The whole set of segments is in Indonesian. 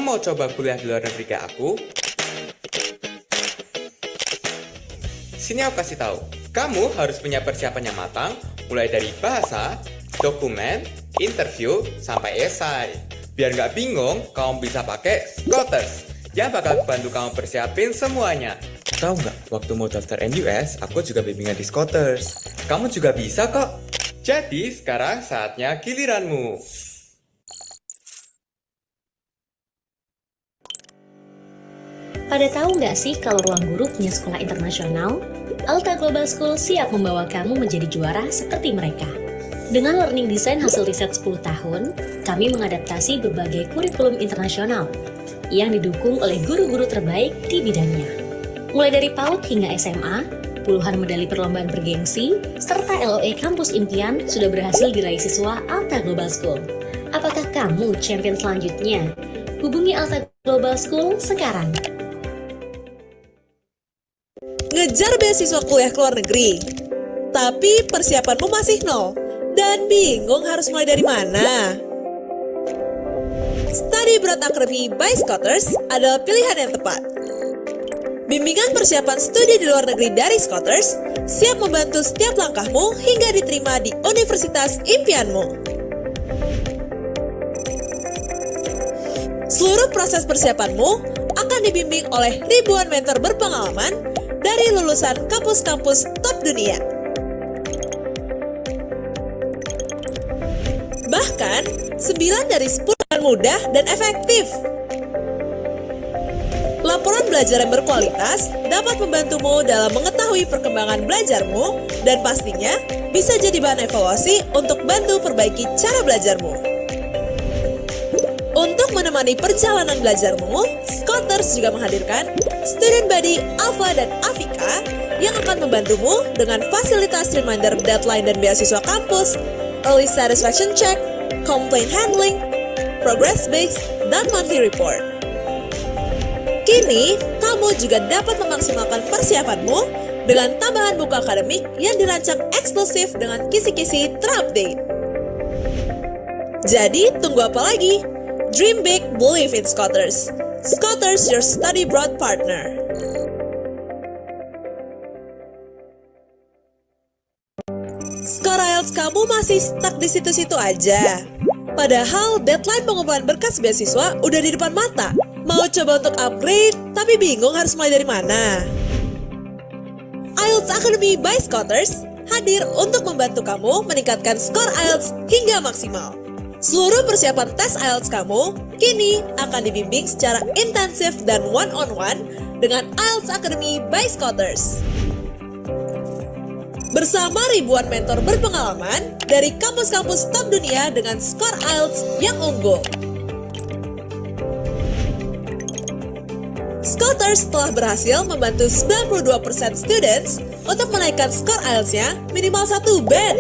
Kamu mau coba kuliah di luar negeri kayak aku? Sini aku kasih tahu. Kamu harus punya persiapan yang matang, mulai dari bahasa, dokumen, interview, sampai esai. Biar nggak bingung, kamu bisa pakai Scoters yang bakal bantu kamu persiapin semuanya. Tahu nggak, waktu mau daftar NUS, aku juga bimbingan di Scoters. Kamu juga bisa kok. Jadi sekarang saatnya giliranmu. Pada tahu nggak sih kalau Ruang Guru punya sekolah internasional? Alta Global School siap membawa kamu menjadi juara seperti mereka. Dengan learning design hasil riset 10 tahun, kami mengadaptasi berbagai kurikulum internasional yang didukung oleh guru-guru terbaik di bidangnya. Mulai dari PAUD hingga SMA, puluhan medali perlombaan bergengsi, serta LOE kampus impian sudah berhasil diraih siswa Alta Global School. Apakah kamu champion selanjutnya? Hubungi Alta Global School sekarang. Ngejar beasiswa kuliah ke luar negeri, tapi persiapanmu masih nol dan bingung harus mulai dari mana. Study Abroad Academy by Scoters adalah pilihan yang tepat. Bimbingan persiapan studi di luar negeri dari Scoters siap membantu setiap langkahmu hingga diterima di universitas impianmu. Seluruh proses persiapanmu akan dibimbing oleh ribuan mentor berpengalaman dari lulusan kampus-kampus top dunia. Bahkan, 9 dari 10 mudah dan efektif. Laporan belajar yang berkualitas dapat membantumu dalam mengetahui perkembangan belajarmu dan pastinya bisa jadi bahan evaluasi untuk bantu perbaiki cara belajarmu. Untuk menemani perjalanan belajarmu, Scoters juga menghadirkan Student Buddy Alpha dan Afika yang akan membantumu dengan fasilitas reminder deadline dan beasiswa kampus, early satisfaction check, complaint handling, progress based, dan monthly report. Kini, kamu juga dapat memaksimalkan persiapanmu dengan tambahan buku akademik yang dirancang eksklusif dengan kisi-kisi terupdate. Jadi, tunggu apa lagi? Dream big, believe in Scoters. Scoters, your study abroad partner. Skor IELTS kamu masih stuck di situ-situ aja. Padahal deadline pengumpulan berkas beasiswa udah di depan mata. Mau coba untuk upgrade, tapi bingung harus mulai dari mana. IELTS Academy by Scoters hadir untuk membantu kamu meningkatkan skor IELTS hingga maksimal. Seluruh persiapan tes IELTS kamu kini akan dibimbing secara intensif dan one-on-one dengan IELTS Academy by Scoters. Bersama ribuan mentor berpengalaman dari kampus-kampus top dunia dengan skor IELTS yang unggul. Scoters telah berhasil membantu 92% students untuk menaikkan skor IELTS-nya minimal 1 band.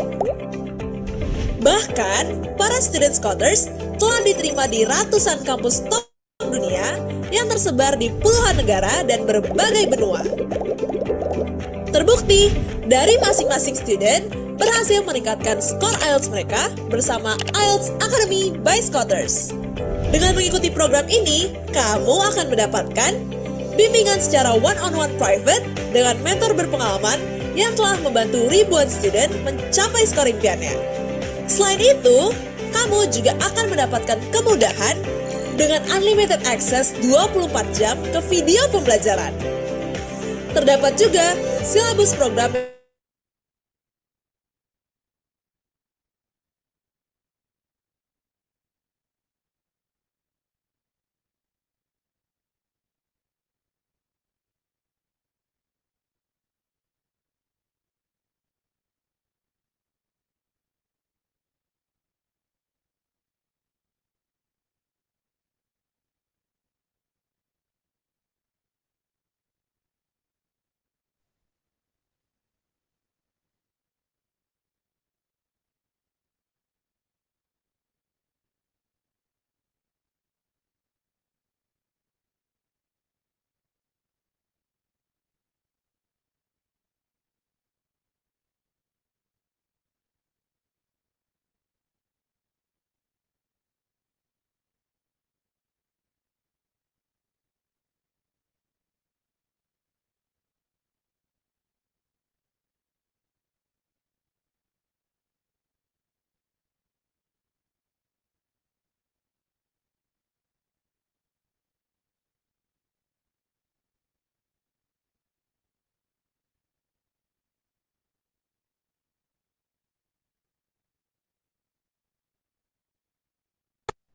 Bahkan, para student Scoters telah diterima di ratusan kampus top dunia yang tersebar di puluhan negara dan berbagai benua. Terbukti, dari masing-masing student berhasil meningkatkan skor IELTS mereka bersama IELTS Academy by Scoters. Dengan mengikuti program ini, kamu akan mendapatkan bimbingan secara one-on-one private dengan mentor berpengalaman yang telah membantu ribuan student mencapai skor impiannya. Selain itu, kamu juga akan mendapatkan kemudahan dengan unlimited access 24 jam ke video pembelajaran. Terdapat juga silabus program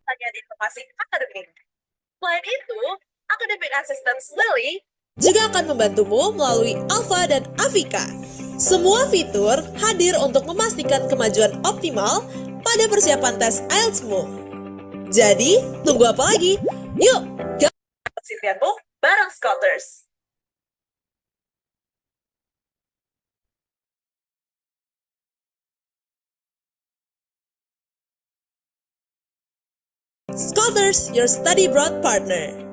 tanya di informasi akademik. Selain itu, Academic Assistance Lily juga akan membantumu melalui Alpha dan Avika. Semua fitur hadir untuk memastikan kemajuan optimal pada persiapan tes IELTS-mu. Jadi, tunggu apa lagi? Yuk, persisianmu bareng Scotters. Scotters, your study abroad partner.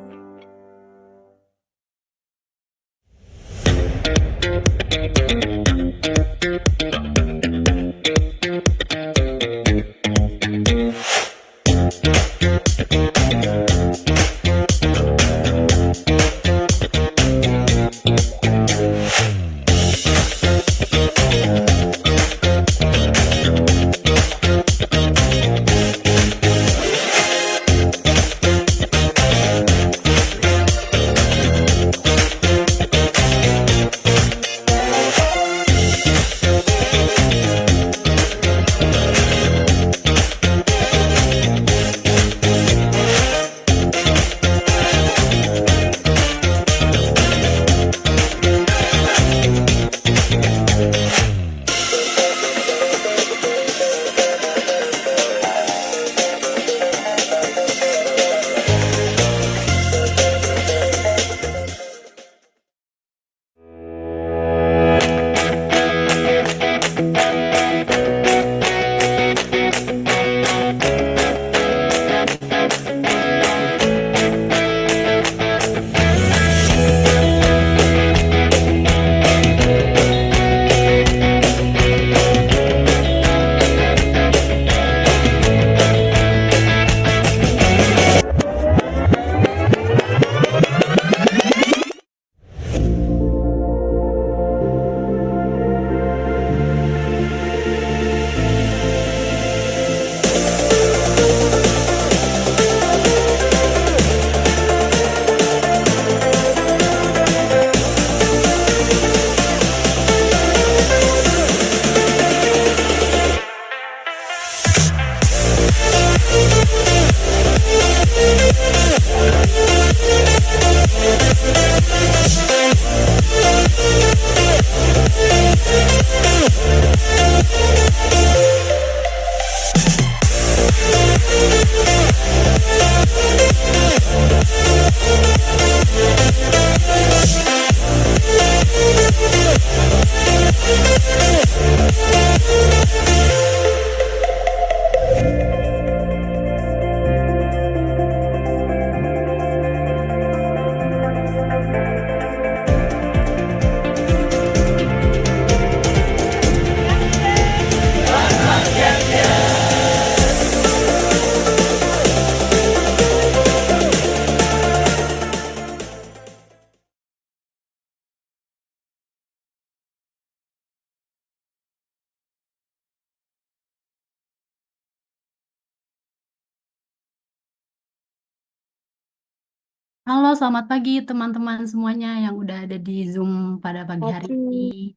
Halo, selamat pagi teman-teman semuanya yang udah ada di Zoom pada pagi hari ini.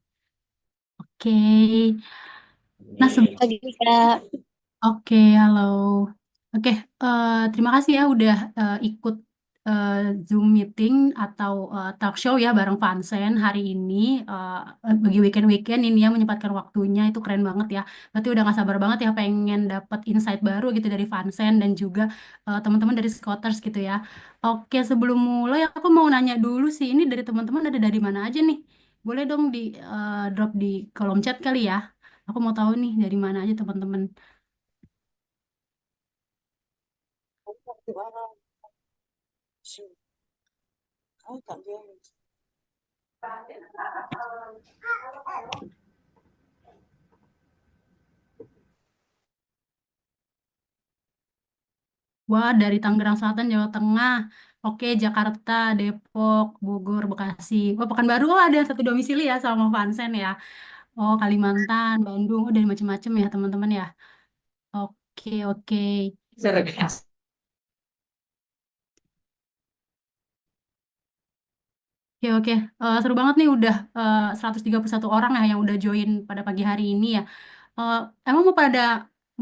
Oke, nah Pagi, Kak. oke, halo. Oke, terima kasih ya udah ikut eh, Zoom meeting atau talk show ya bareng Vansen hari ini. Bagi weekend-weekend ini ya menyempatkan waktunya itu keren banget ya. Berarti udah gak sabar banget ya pengen dapat insight baru gitu dari Vansen dan juga teman-teman dari Scotters gitu ya. Oke, sebelum mulai aku mau nanya dulu sih, ini dari teman-teman ada dari mana aja nih? Boleh dong di drop di kolom chat kali ya. Aku mau tahu nih dari mana aja teman-teman. Wah, dari Tangerang Selatan, Jawa Tengah. Oke, Jakarta, Depok, Bogor, Bekasi. Oh, Pekanbaru, oh ada satu domisili ya sama Vansen ya. Oh, Kalimantan, Bandung, oh dari macam-macam ya teman-teman ya. Oke, oke. Oke, oke. Seru banget nih udah 131 orang ya yang udah join pada pagi hari ini ya. Eh, emang mau pada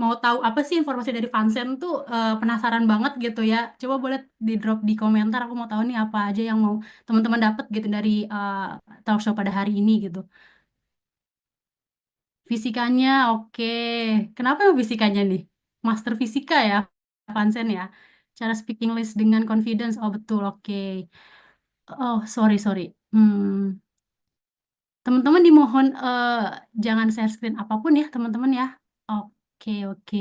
mau tahu apa sih informasi dari Fansen tuh, penasaran banget gitu ya. Coba boleh di drop di komentar. Aku mau tahu nih apa aja yang mau teman-teman dapat gitu dari talk show pada hari ini gitu. Fisikanya oke. Kenapa fisikanya nih? Master fisika ya, Fansen ya. Cara speaking list dengan confidence. Oh betul, oke. Oh sorry sorry. Teman-teman dimohon jangan share screen apapun ya teman-teman ya. Oke oke.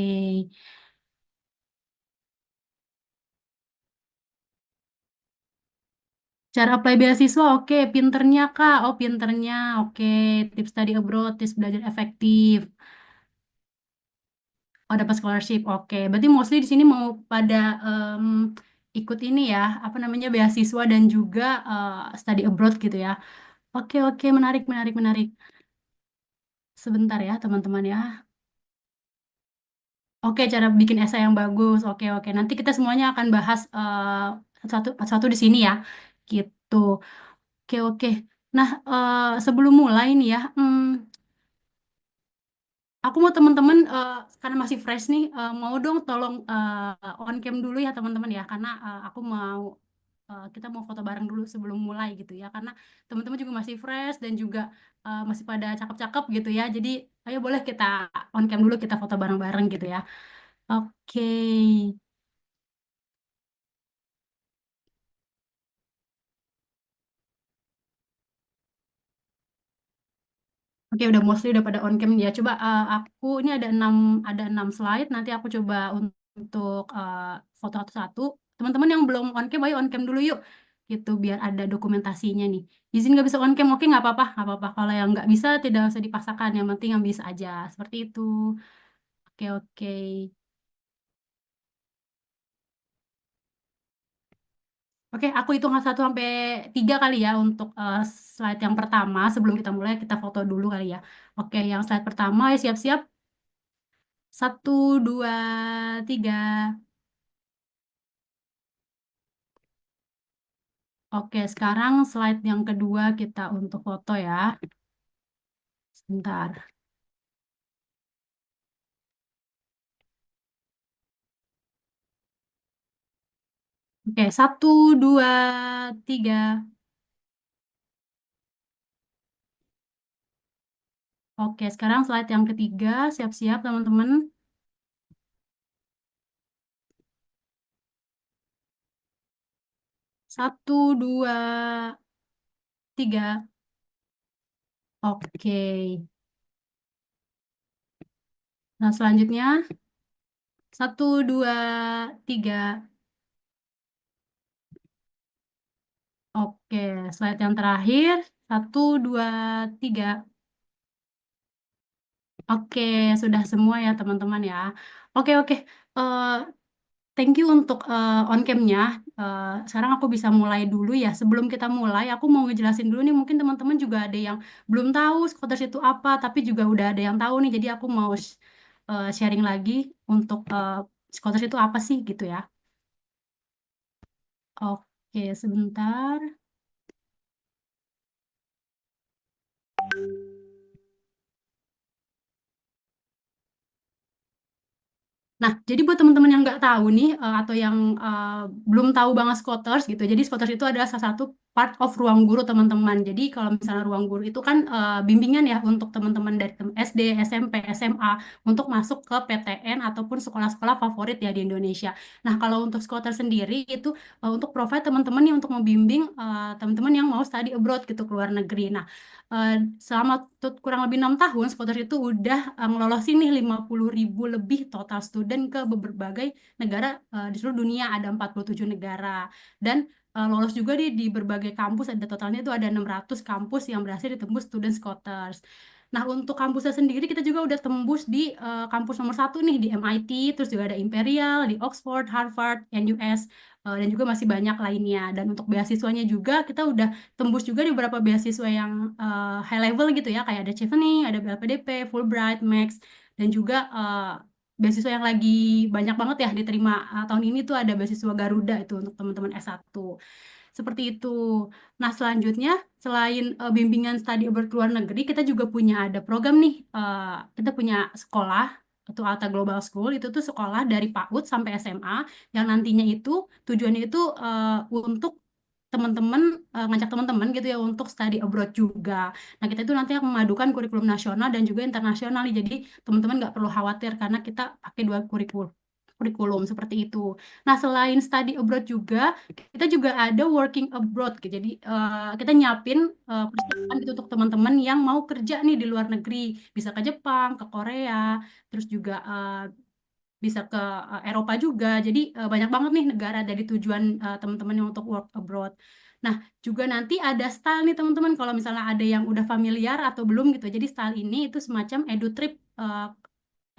Cara apply beasiswa oke. Pinternya Kak. Oh pinternya oke. Tips study abroad, tips belajar efektif. Oh dapat scholarship oke. Berarti mostly di sini mau pada em, ikut ini ya, apa namanya beasiswa dan juga study abroad gitu ya. Oke oke menarik menarik menarik. Sebentar ya teman-teman ya. Oke, cara bikin esai yang bagus. Oke, oke. Nanti kita semuanya akan bahas satu-satu di sini ya. Gitu. Oke, oke. Nah, sebelum mulai nih ya, aku mau teman-teman karena masih fresh nih, mau dong tolong on cam dulu ya teman-teman ya, karena aku mau kita mau foto bareng dulu sebelum mulai gitu ya, karena teman-teman juga masih fresh dan juga masih pada cakep-cakep gitu ya. Jadi, ayo boleh kita on cam dulu kita foto bareng-bareng gitu ya. Oke. Oke, udah mostly udah pada on cam ya. Coba aku ini ada enam slide. Nanti aku coba untuk foto satu-satu. Teman-teman yang belum on cam, ayo on cam dulu yuk. Gitu biar ada dokumentasinya nih. Izin nggak bisa on cam, oke nggak apa-apa, nggak apa-apa. Kalau yang nggak bisa tidak usah dipaksakan. Yang penting yang bisa aja. Seperti itu. Oke oke. Oke, aku hitung 1 sampai 3 kali ya untuk slide yang pertama. Sebelum kita mulai, kita foto dulu kali ya. Oke, yang slide pertama, ya siap-siap. 1, 2, 3. Oke, sekarang slide yang kedua kita untuk foto ya. Sebentar. Oke, 1, 2, 3. Oke, sekarang slide yang ketiga. Siap-siap teman-teman. 1, 2, 3. Oke. Nah, selanjutnya 1, 2, 3. Oke, slide yang terakhir 1, 2, 3. Oke, sudah semua ya teman-teman ya. Oke, oke. Eh, Thank you untuk on cam-nya. Sekarang aku bisa mulai dulu ya. Sebelum kita mulai, aku mau ngejelasin dulu nih. Mungkin teman-teman juga ada yang belum tahu Scoters itu apa, tapi juga udah ada yang tahu nih. Jadi aku mau sharing lagi untuk Scoters itu apa sih gitu ya. Oke, sebentar. Nah, jadi buat teman-teman yang nggak tahu nih, atau yang belum tahu banget Scholars gitu, jadi Scholars itu adalah salah satu part of ruang guru teman-teman. Jadi kalau misalnya ruang guru itu kan bimbingan ya untuk teman-teman dari SD, SMP, SMA untuk masuk ke PTN ataupun sekolah-sekolah favorit ya di Indonesia. Nah, kalau untuk Scholars sendiri itu untuk provide teman-teman nih untuk membimbing teman-teman yang mau study abroad gitu ke luar negeri. Nah, eh, selama kurang lebih 6 tahun, Scholars itu udah ngelolosin nih 50.000 lebih total student ke berbagai negara di seluruh dunia, ada 47 negara. Dan lolos juga di berbagai kampus, ada totalnya itu ada 600 kampus yang berhasil ditembus student Scholars. Nah, untuk kampusnya sendiri kita juga udah tembus di kampus nomor satu nih di MIT, terus juga ada Imperial, di Oxford, Harvard, NUS, dan juga masih banyak lainnya. Dan untuk beasiswanya juga kita udah tembus juga di beberapa beasiswa yang high level gitu ya, kayak ada Chevening, ada LPDP, Fulbright, Max, dan juga beasiswa yang lagi banyak banget ya diterima tahun ini tuh ada beasiswa Garuda itu untuk teman-teman S1. Seperti itu. Nah, selanjutnya selain bimbingan studi abroad ke luar negeri, kita juga punya ada program nih. Kita punya sekolah. atau Alta Global School itu tuh sekolah dari PAUD sampai SMA yang nantinya itu tujuannya itu untuk teman-teman ngajak teman-teman gitu ya untuk study abroad juga. Nah, kita itu nanti akan memadukan kurikulum nasional dan juga internasional nih. Jadi, teman-teman nggak perlu khawatir karena kita pakai dua kurikulum seperti itu. Nah, selain study abroad juga, kita juga ada working abroad gitu. Jadi, kita nyiapin persiapan gitu untuk teman-teman yang mau kerja nih di luar negeri. Bisa ke Jepang, ke Korea, terus juga bisa ke Eropa juga. Jadi banyak banget nih negara dari tujuan teman-teman yang untuk work abroad. Nah, juga nanti ada style nih teman-teman. Kalau misalnya ada yang udah familiar atau belum gitu. Jadi style ini itu semacam edu trip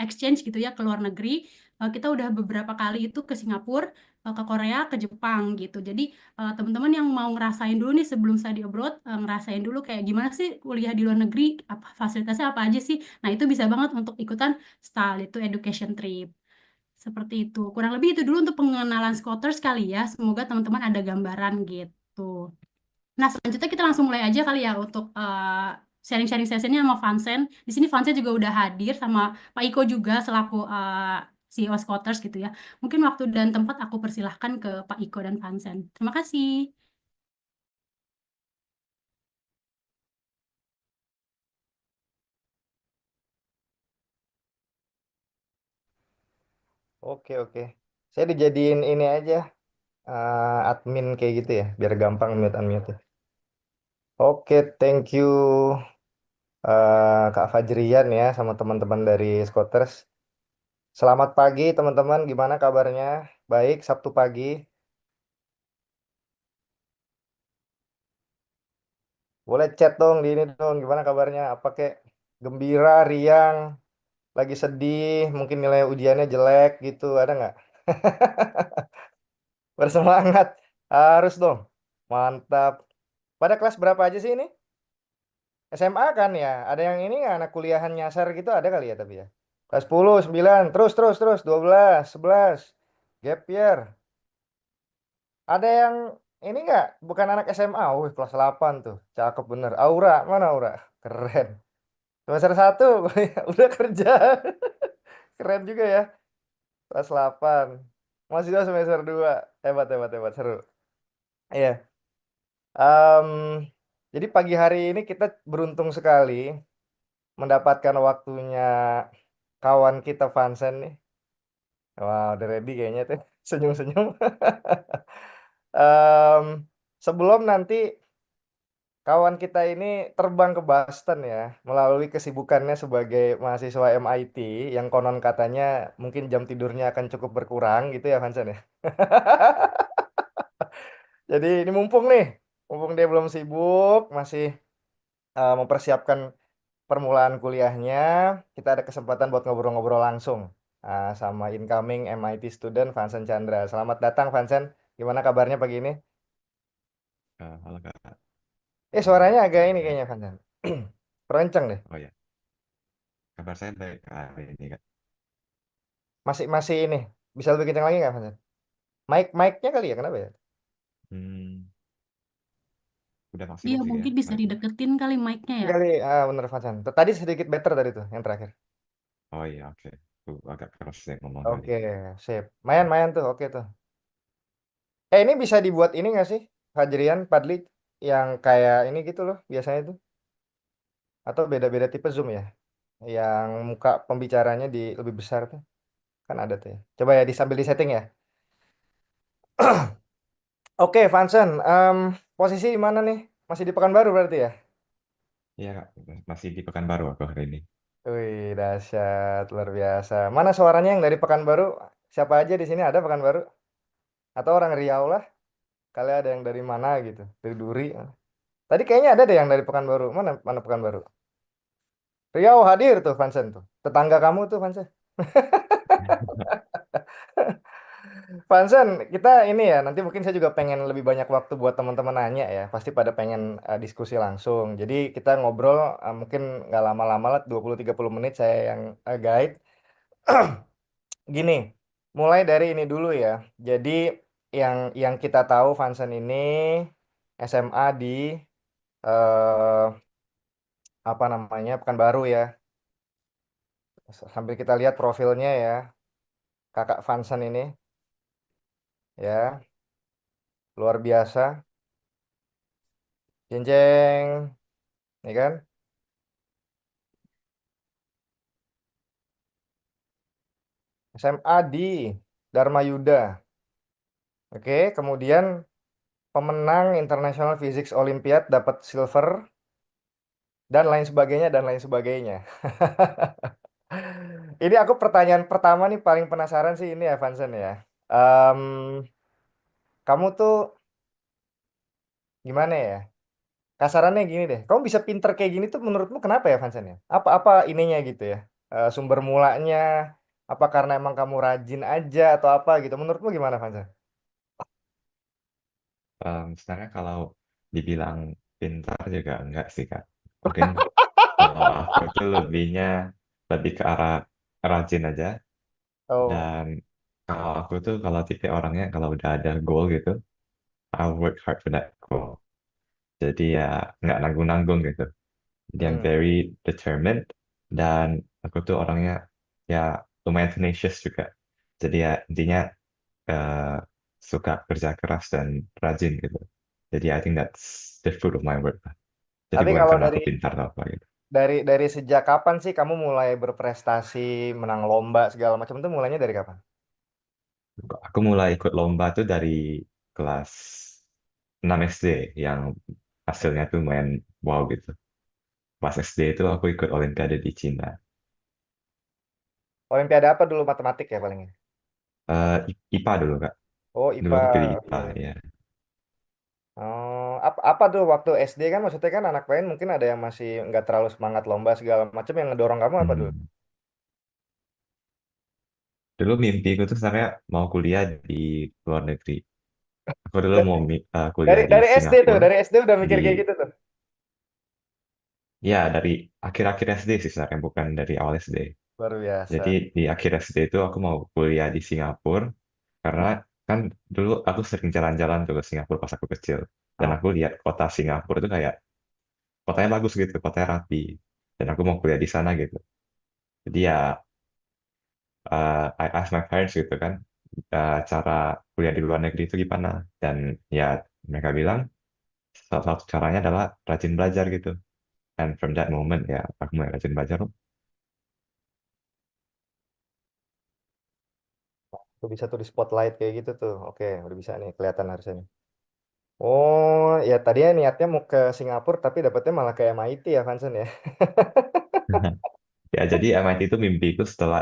exchange gitu ya ke luar negeri. Kita udah beberapa kali itu ke Singapura, ke Korea, ke Jepang gitu. Jadi teman-teman yang mau ngerasain dulu nih sebelum study abroad, ngerasain dulu kayak gimana sih kuliah di luar negeri, apa fasilitasnya apa aja sih. Nah, itu bisa banget untuk ikutan style itu education trip. Seperti itu. Kurang lebih itu dulu untuk pengenalan Scooters kali ya. Semoga teman-teman ada gambaran gitu. Nah, selanjutnya kita langsung mulai aja kali ya untuk sharing-sharing sessionnya sama Vansen. Di sini Vansen juga udah hadir sama Pak Iko juga selaku CEO Scooters gitu ya. Mungkin waktu dan tempat aku persilahkan ke Pak Iko dan Vansen. Terima kasih. Oke, oke. Saya dijadiin ini aja, admin kayak gitu ya, biar gampang mute-unmute. Oke, thank you Kak Fajrian ya sama teman-teman dari Scooters. Selamat pagi teman-teman, gimana kabarnya? Baik, Sabtu pagi. Boleh chat dong di ini dong, gimana kabarnya? Apa kek gembira, riang, lagi sedih, mungkin nilai ujiannya jelek gitu, ada nggak? Bersemangat, harus dong. Mantap. Pada kelas berapa aja sih ini? SMA kan ya, ada yang ini nggak anak kuliahan nyasar gitu ada kali ya tapi ya. Kelas 10, 9, terus terus terus 12, 11. Gap year. Ada yang ini nggak bukan anak SMA, wih kelas 8 tuh. Cakep bener. Aura, mana Aura? Keren. Semester 1 udah kerja. Keren juga ya. Kelas 8. Masih juga semester 2. Hebat hebat hebat seru. Iya. Em, jadi pagi hari ini kita beruntung sekali mendapatkan waktunya kawan kita Vansen nih. Wah, udah ready kayaknya tuh. Senyum-senyum. Em, sebelum nanti kawan kita ini terbang ke Boston ya, melalui kesibukannya sebagai mahasiswa MIT yang konon katanya mungkin jam tidurnya akan cukup berkurang gitu ya Vansen ya. Jadi ini mumpung dia belum sibuk, masih mempersiapkan permulaan kuliahnya, kita ada kesempatan buat ngobrol-ngobrol langsung sama incoming MIT student Vansen Chandra. Selamat datang Vansen, gimana kabarnya pagi ini? Halo Kak. Suaranya agak ini Kabarnya, kayaknya Vansen. Keronceng deh. oh ya, kabar saya baik hari ini Kak. Masih masih ini. Bisa lebih kencang lagi nggak Vansen? Mic-nya kali ya, kenapa ya? Hmm, udah Iya, maksimum sih ya mungkin bisa baiknya. dideketin kali mic-nya ya. Kali, bener Vansen. Tadi sedikit better tadi tuh, yang terakhir. Oh iya oke. Tuh agak keras saya ngomong tadi. Oke, sip. Mayan-mayan tuh, oke tuh. Ini bisa dibuat ini nggak sih, Fajrian, Padli, yang kayak ini gitu loh, biasanya tuh. Atau beda-beda tipe Zoom ya? Yang muka pembicaranya di lebih besar tuh. Kan ada tuh ya. Coba ya, sambil di setting ya. Oke, Vansen, posisi di mana nih? Masih di Pekanbaru berarti ya? Iya Kak, masih di Pekanbaru aku hari ini. Wih, dahsyat, luar biasa. Mana suaranya yang dari Pekanbaru? Siapa aja di sini ada Pekanbaru? Atau orang Riau lah? Kali ada yang dari mana gitu? Dari Duri. Tadi kayaknya ada deh yang dari Pekanbaru. Mana mana Pekanbaru? Riau hadir tuh, Vansen tuh. Tetangga kamu tuh, Vansen. Vansen, kita ini ya, nanti mungkin saya juga pengen lebih banyak waktu buat teman-teman nanya ya. Pasti pada pengen diskusi langsung. Jadi kita ngobrol mungkin nggak lama-lama lah, 20-30 menit saya yang guide. Gini, mulai dari ini dulu ya. Jadi yang kita tahu Vansen ini SMA di eh, apa namanya Pekanbaru ya. Sambil kita lihat profilnya ya, Kakak Vansen ini, ya, luar biasa. Jeng jeng, nih kan? SMA di Dharma Yuda. Oke, kemudian pemenang International Physics Olympiad dapat silver dan lain sebagainya dan lain sebagainya. Ini aku pertanyaan pertama nih paling penasaran sih ini ya Vansen ya. Em, Kamu tuh gimana ya? Kasarannya gini deh. Kamu bisa pinter kayak gini tuh menurutmu kenapa ya Vansen ya? Apa ininya gitu ya? Sumber mulanya apa karena emang kamu rajin aja atau apa gitu? Menurutmu gimana Vansen? Sebenarnya kalau dibilang pintar juga enggak sih, Kak. Mungkin kalau aku tuh lebih ke arah rajin aja. Oh, Dan kalau aku tuh kalau tipe orangnya kalau udah ada goal gitu, I'll work hard for that goal. Jadi ya nggak nanggung-nanggung gitu. Jadi I'm hmm. very determined dan aku tuh orangnya ya lumayan tenacious juga. Jadi ya intinya eh, suka kerja keras dan rajin gitu. Jadi I think that's the fruit of my work lah. Jadi Tapi bukan kalau karena dari aku pintar atau apa gitu. dari sejak kapan sih kamu mulai berprestasi, menang lomba segala macam itu mulainya dari kapan? Aku mulai ikut lomba tuh dari kelas 6 SD yang hasilnya tuh main wow gitu. Pas SD itu aku ikut Olimpiade di Cina. Olimpiade apa dulu matematik ya palingnya? IPA dulu Kak. Oh, Dulu aku pilih IPA. IPA Oke. ya. Oh, apa tuh waktu SD kan maksudnya kan anak lain mungkin ada yang masih nggak terlalu semangat lomba segala macam yang ngedorong kamu apa dulu? Hmm. Dulu mimpiku tuh sebenarnya mau kuliah di luar negeri. Aku dulu Da- mau kuliah Dari di dari SD tuh, Singapura. dari SD udah Di mikir kayak gitu tuh. Ya dari akhir-akhir SD sih sebenarnya bukan dari awal SD. Luar Jadi biasa. di akhir SD itu aku mau kuliah di Singapura karena kan dulu aku sering jalan-jalan tuh ke Singapura pas aku kecil. Dan Ah, aku lihat kota Singapura itu kayak kotanya bagus gitu, kotanya rapi. Dan aku mau kuliah di sana gitu. Jadi ya I ask my parents gitu kan, cara kuliah di luar negeri itu gimana? Dan ya mereka bilang salah satu caranya adalah rajin belajar gitu. And from that moment ya aku mulai rajin belajar. tuh bisa tuh di spotlight kayak gitu tuh. Oke, udah bisa nih kelihatan harusnya nih. Oh, ya tadinya niatnya mau ke Singapura tapi dapetnya malah ke MIT ya Vansen ya. Ya jadi MIT itu mimpiku setelah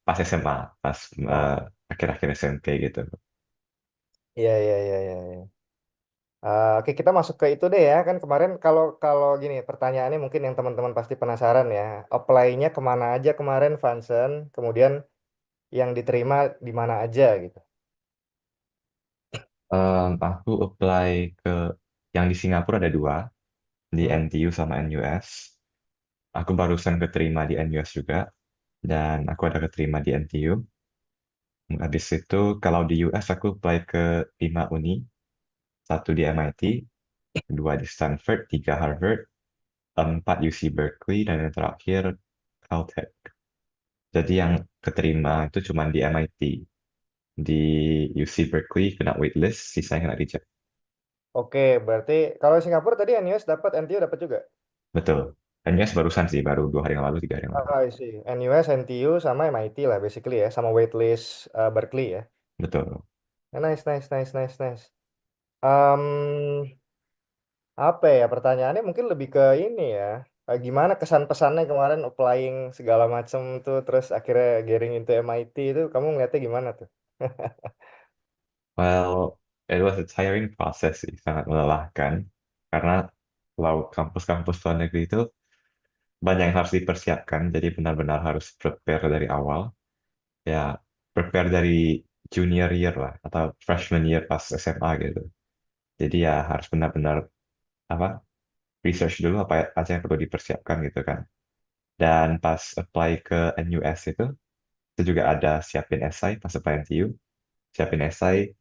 pas SMA, pas Oh, akhir-akhir SMP gitu. iya iya iya iya. Iya. Oke, kita masuk ke itu deh ya. Kan kemarin kalau kalau gini pertanyaannya mungkin yang teman-teman pasti penasaran ya. Apply-nya kemana aja kemarin Vansen? Kemudian yang diterima di mana aja gitu. Aku apply ke yang di Singapura ada dua, di Hmm. NTU sama NUS. Aku barusan keterima di NUS juga, dan aku ada keterima di NTU. Habis itu kalau di US aku apply ke 5 uni, satu di MIT, dua di Stanford, tiga Harvard, empat UC Berkeley, dan yang terakhir Caltech. Jadi yang keterima itu cuma di MIT. Di UC Berkeley kena waitlist, sisanya kena reject. Oke, berarti kalau Singapura tadi NUS dapat, NTU dapat juga. Betul. NUS barusan sih, baru 2 hari yang lalu, 3 hari yang lalu. I see. NUS, NTU sama MIT lah basically ya, sama waitlist Berkeley ya. Betul. Nice, nice, nice, nice, nice. Em, Apa ya pertanyaannya mungkin lebih ke ini ya. Gimana kesan pesannya kemarin applying segala macam tuh terus akhirnya getting into MIT itu kamu ngeliatnya gimana tuh? Well, it was a tiring process sih, sangat melelahkan. Karena kalau kampus-kampus luar negeri itu banyak yang harus dipersiapkan, jadi benar-benar harus prepare dari awal. Ya, prepare dari junior year lah, atau freshman year pas SMA gitu. Jadi ya harus benar-benar apa research dulu apa aja yang perlu dipersiapkan gitu kan. Dan pas apply ke NUS itu juga ada siapin essay pas apply NTU, siapin essay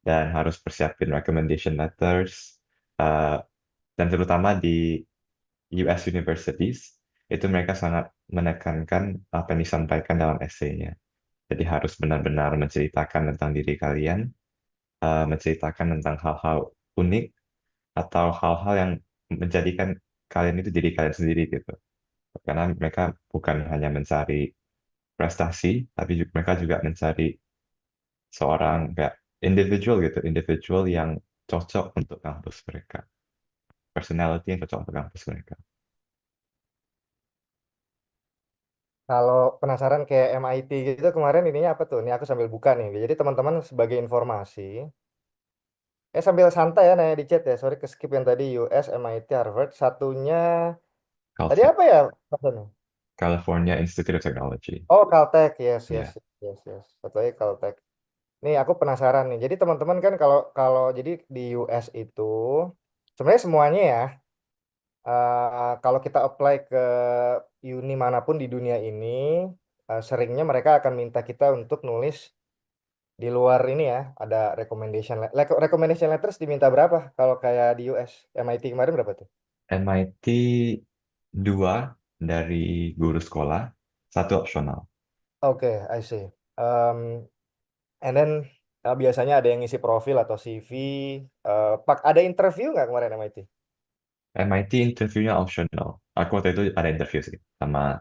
dan harus persiapin recommendation letters, uh, dan terutama di US universities itu mereka sangat menekankan apa yang disampaikan dalam esainya. Jadi harus benar-benar menceritakan tentang diri kalian, menceritakan tentang hal-hal unik atau hal-hal yang menjadikan kalian itu diri kalian sendiri gitu. Karena mereka bukan hanya mencari prestasi, tapi mereka juga mencari seorang kayak individual gitu, individual yang cocok untuk kampus mereka, personality yang cocok untuk kampus mereka. Kalau penasaran kayak MIT gitu kemarin ininya apa tuh? Ini aku sambil buka nih. Jadi teman-teman sebagai informasi, sambil santai ya nanya di chat ya. Sorry ke skip yang tadi US, MIT, Harvard. Satunya tadi Caltech, apa ya? Maksudnya? California Institute of Technology. Oh, Caltech. Yes, yes, Ya, yes, yes. Satu lagi Caltech. Nih aku penasaran nih. Jadi teman-teman kan kalau kalau jadi di US itu sebenarnya semuanya ya. Kalau kita apply ke uni manapun di dunia ini, seringnya mereka akan minta kita untuk nulis di luar ini ya. Ada recommendation letters diminta berapa? Kalau kayak di US, MIT kemarin berapa tuh? MIT 2 dari guru sekolah, 1 opsional. Oke, I see. And then biasanya ada yang ngisi profil atau CV. Pak, ada interview nggak kemarin MIT? MIT interviewnya optional. Aku waktu itu ada interview sih sama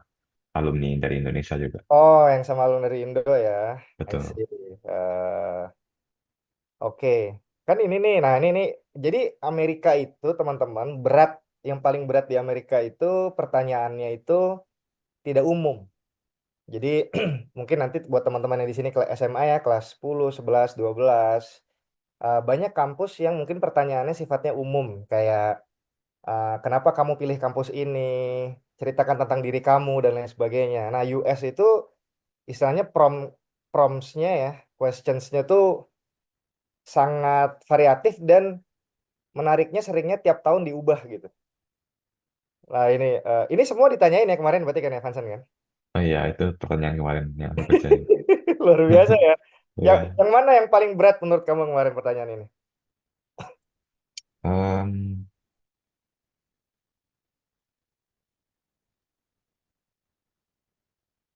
alumni dari Indonesia juga. Oh, yang sama alumni dari Indo ya. I Betul. see. Oke, kan ini nih. Nah, ini nih. Jadi Amerika itu teman-teman yang paling berat di Amerika itu pertanyaannya itu tidak umum. Jadi mungkin nanti buat teman-teman yang di sini kelas SMA ya, kelas 10, 11, 12, banyak kampus yang mungkin pertanyaannya sifatnya umum, kayak kenapa kamu pilih kampus ini, ceritakan tentang diri kamu dan lain sebagainya. Nah, US itu istilahnya prompts-nya ya, questions-nya tuh sangat variatif dan menariknya seringnya tiap tahun diubah gitu. Nah, ini semua ditanyain ya kemarin berarti kan ya, Vansan kan? Oh iya, itu pertanyaan kemarin yang aku kerjain. Luar biasa ya. Yang, Ya. yang mana yang paling berat menurut kamu kemarin pertanyaan ini? Em,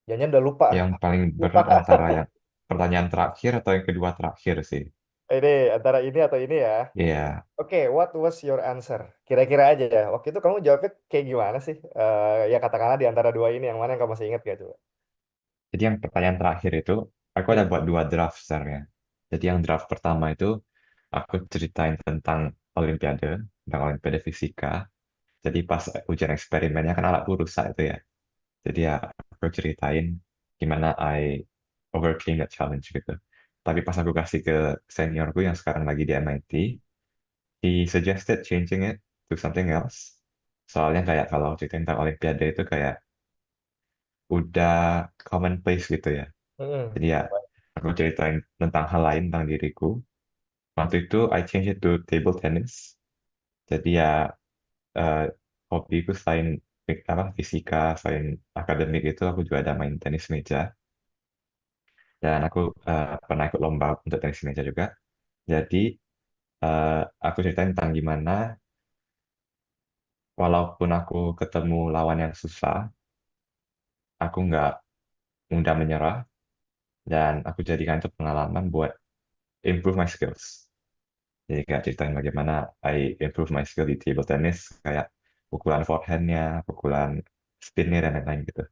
Jangan udah lupa. yang paling Lupa. berat antara yang pertanyaan terakhir atau yang kedua terakhir sih. Ini antara ini atau ini ya. Iya. Oke, what was your answer? Kira-kira aja ya. Waktu itu kamu jawabnya kayak gimana sih? Ya katakanlah di antara dua ini yang mana yang kamu masih ingat gak coba? Jadi yang pertanyaan terakhir itu, aku ada Hmm. buat 2 draft sebenarnya. Jadi yang draft pertama itu, aku ceritain tentang Olimpiade Fisika. Jadi pas ujian eksperimennya kan alatku rusak itu ya. Jadi ya aku ceritain gimana I overcame that challenge gitu. Tapi pas aku kasih ke seniorku yang sekarang lagi di MIT, he suggested changing it to something else. Soalnya kayak kalau cerita tentang Olimpiade itu kayak udah commonplace gitu ya. Hmm. Jadi ya aku ceritain tentang hal lain tentang diriku. Waktu itu I change it to table tennis. Jadi ya eh, hobiku selain fisika, selain akademik itu aku juga ada main tenis meja. Dan aku pernah ikut lomba untuk tenis meja juga. Jadi eh, aku ceritain tentang gimana walaupun aku ketemu lawan yang susah, aku nggak mudah menyerah dan aku jadikan itu pengalaman buat improve my skills. Jadi kayak ceritain bagaimana I improve my skill di table tennis, kayak pukulan forehandnya, pukulan spinnya dan lain-lain gitu.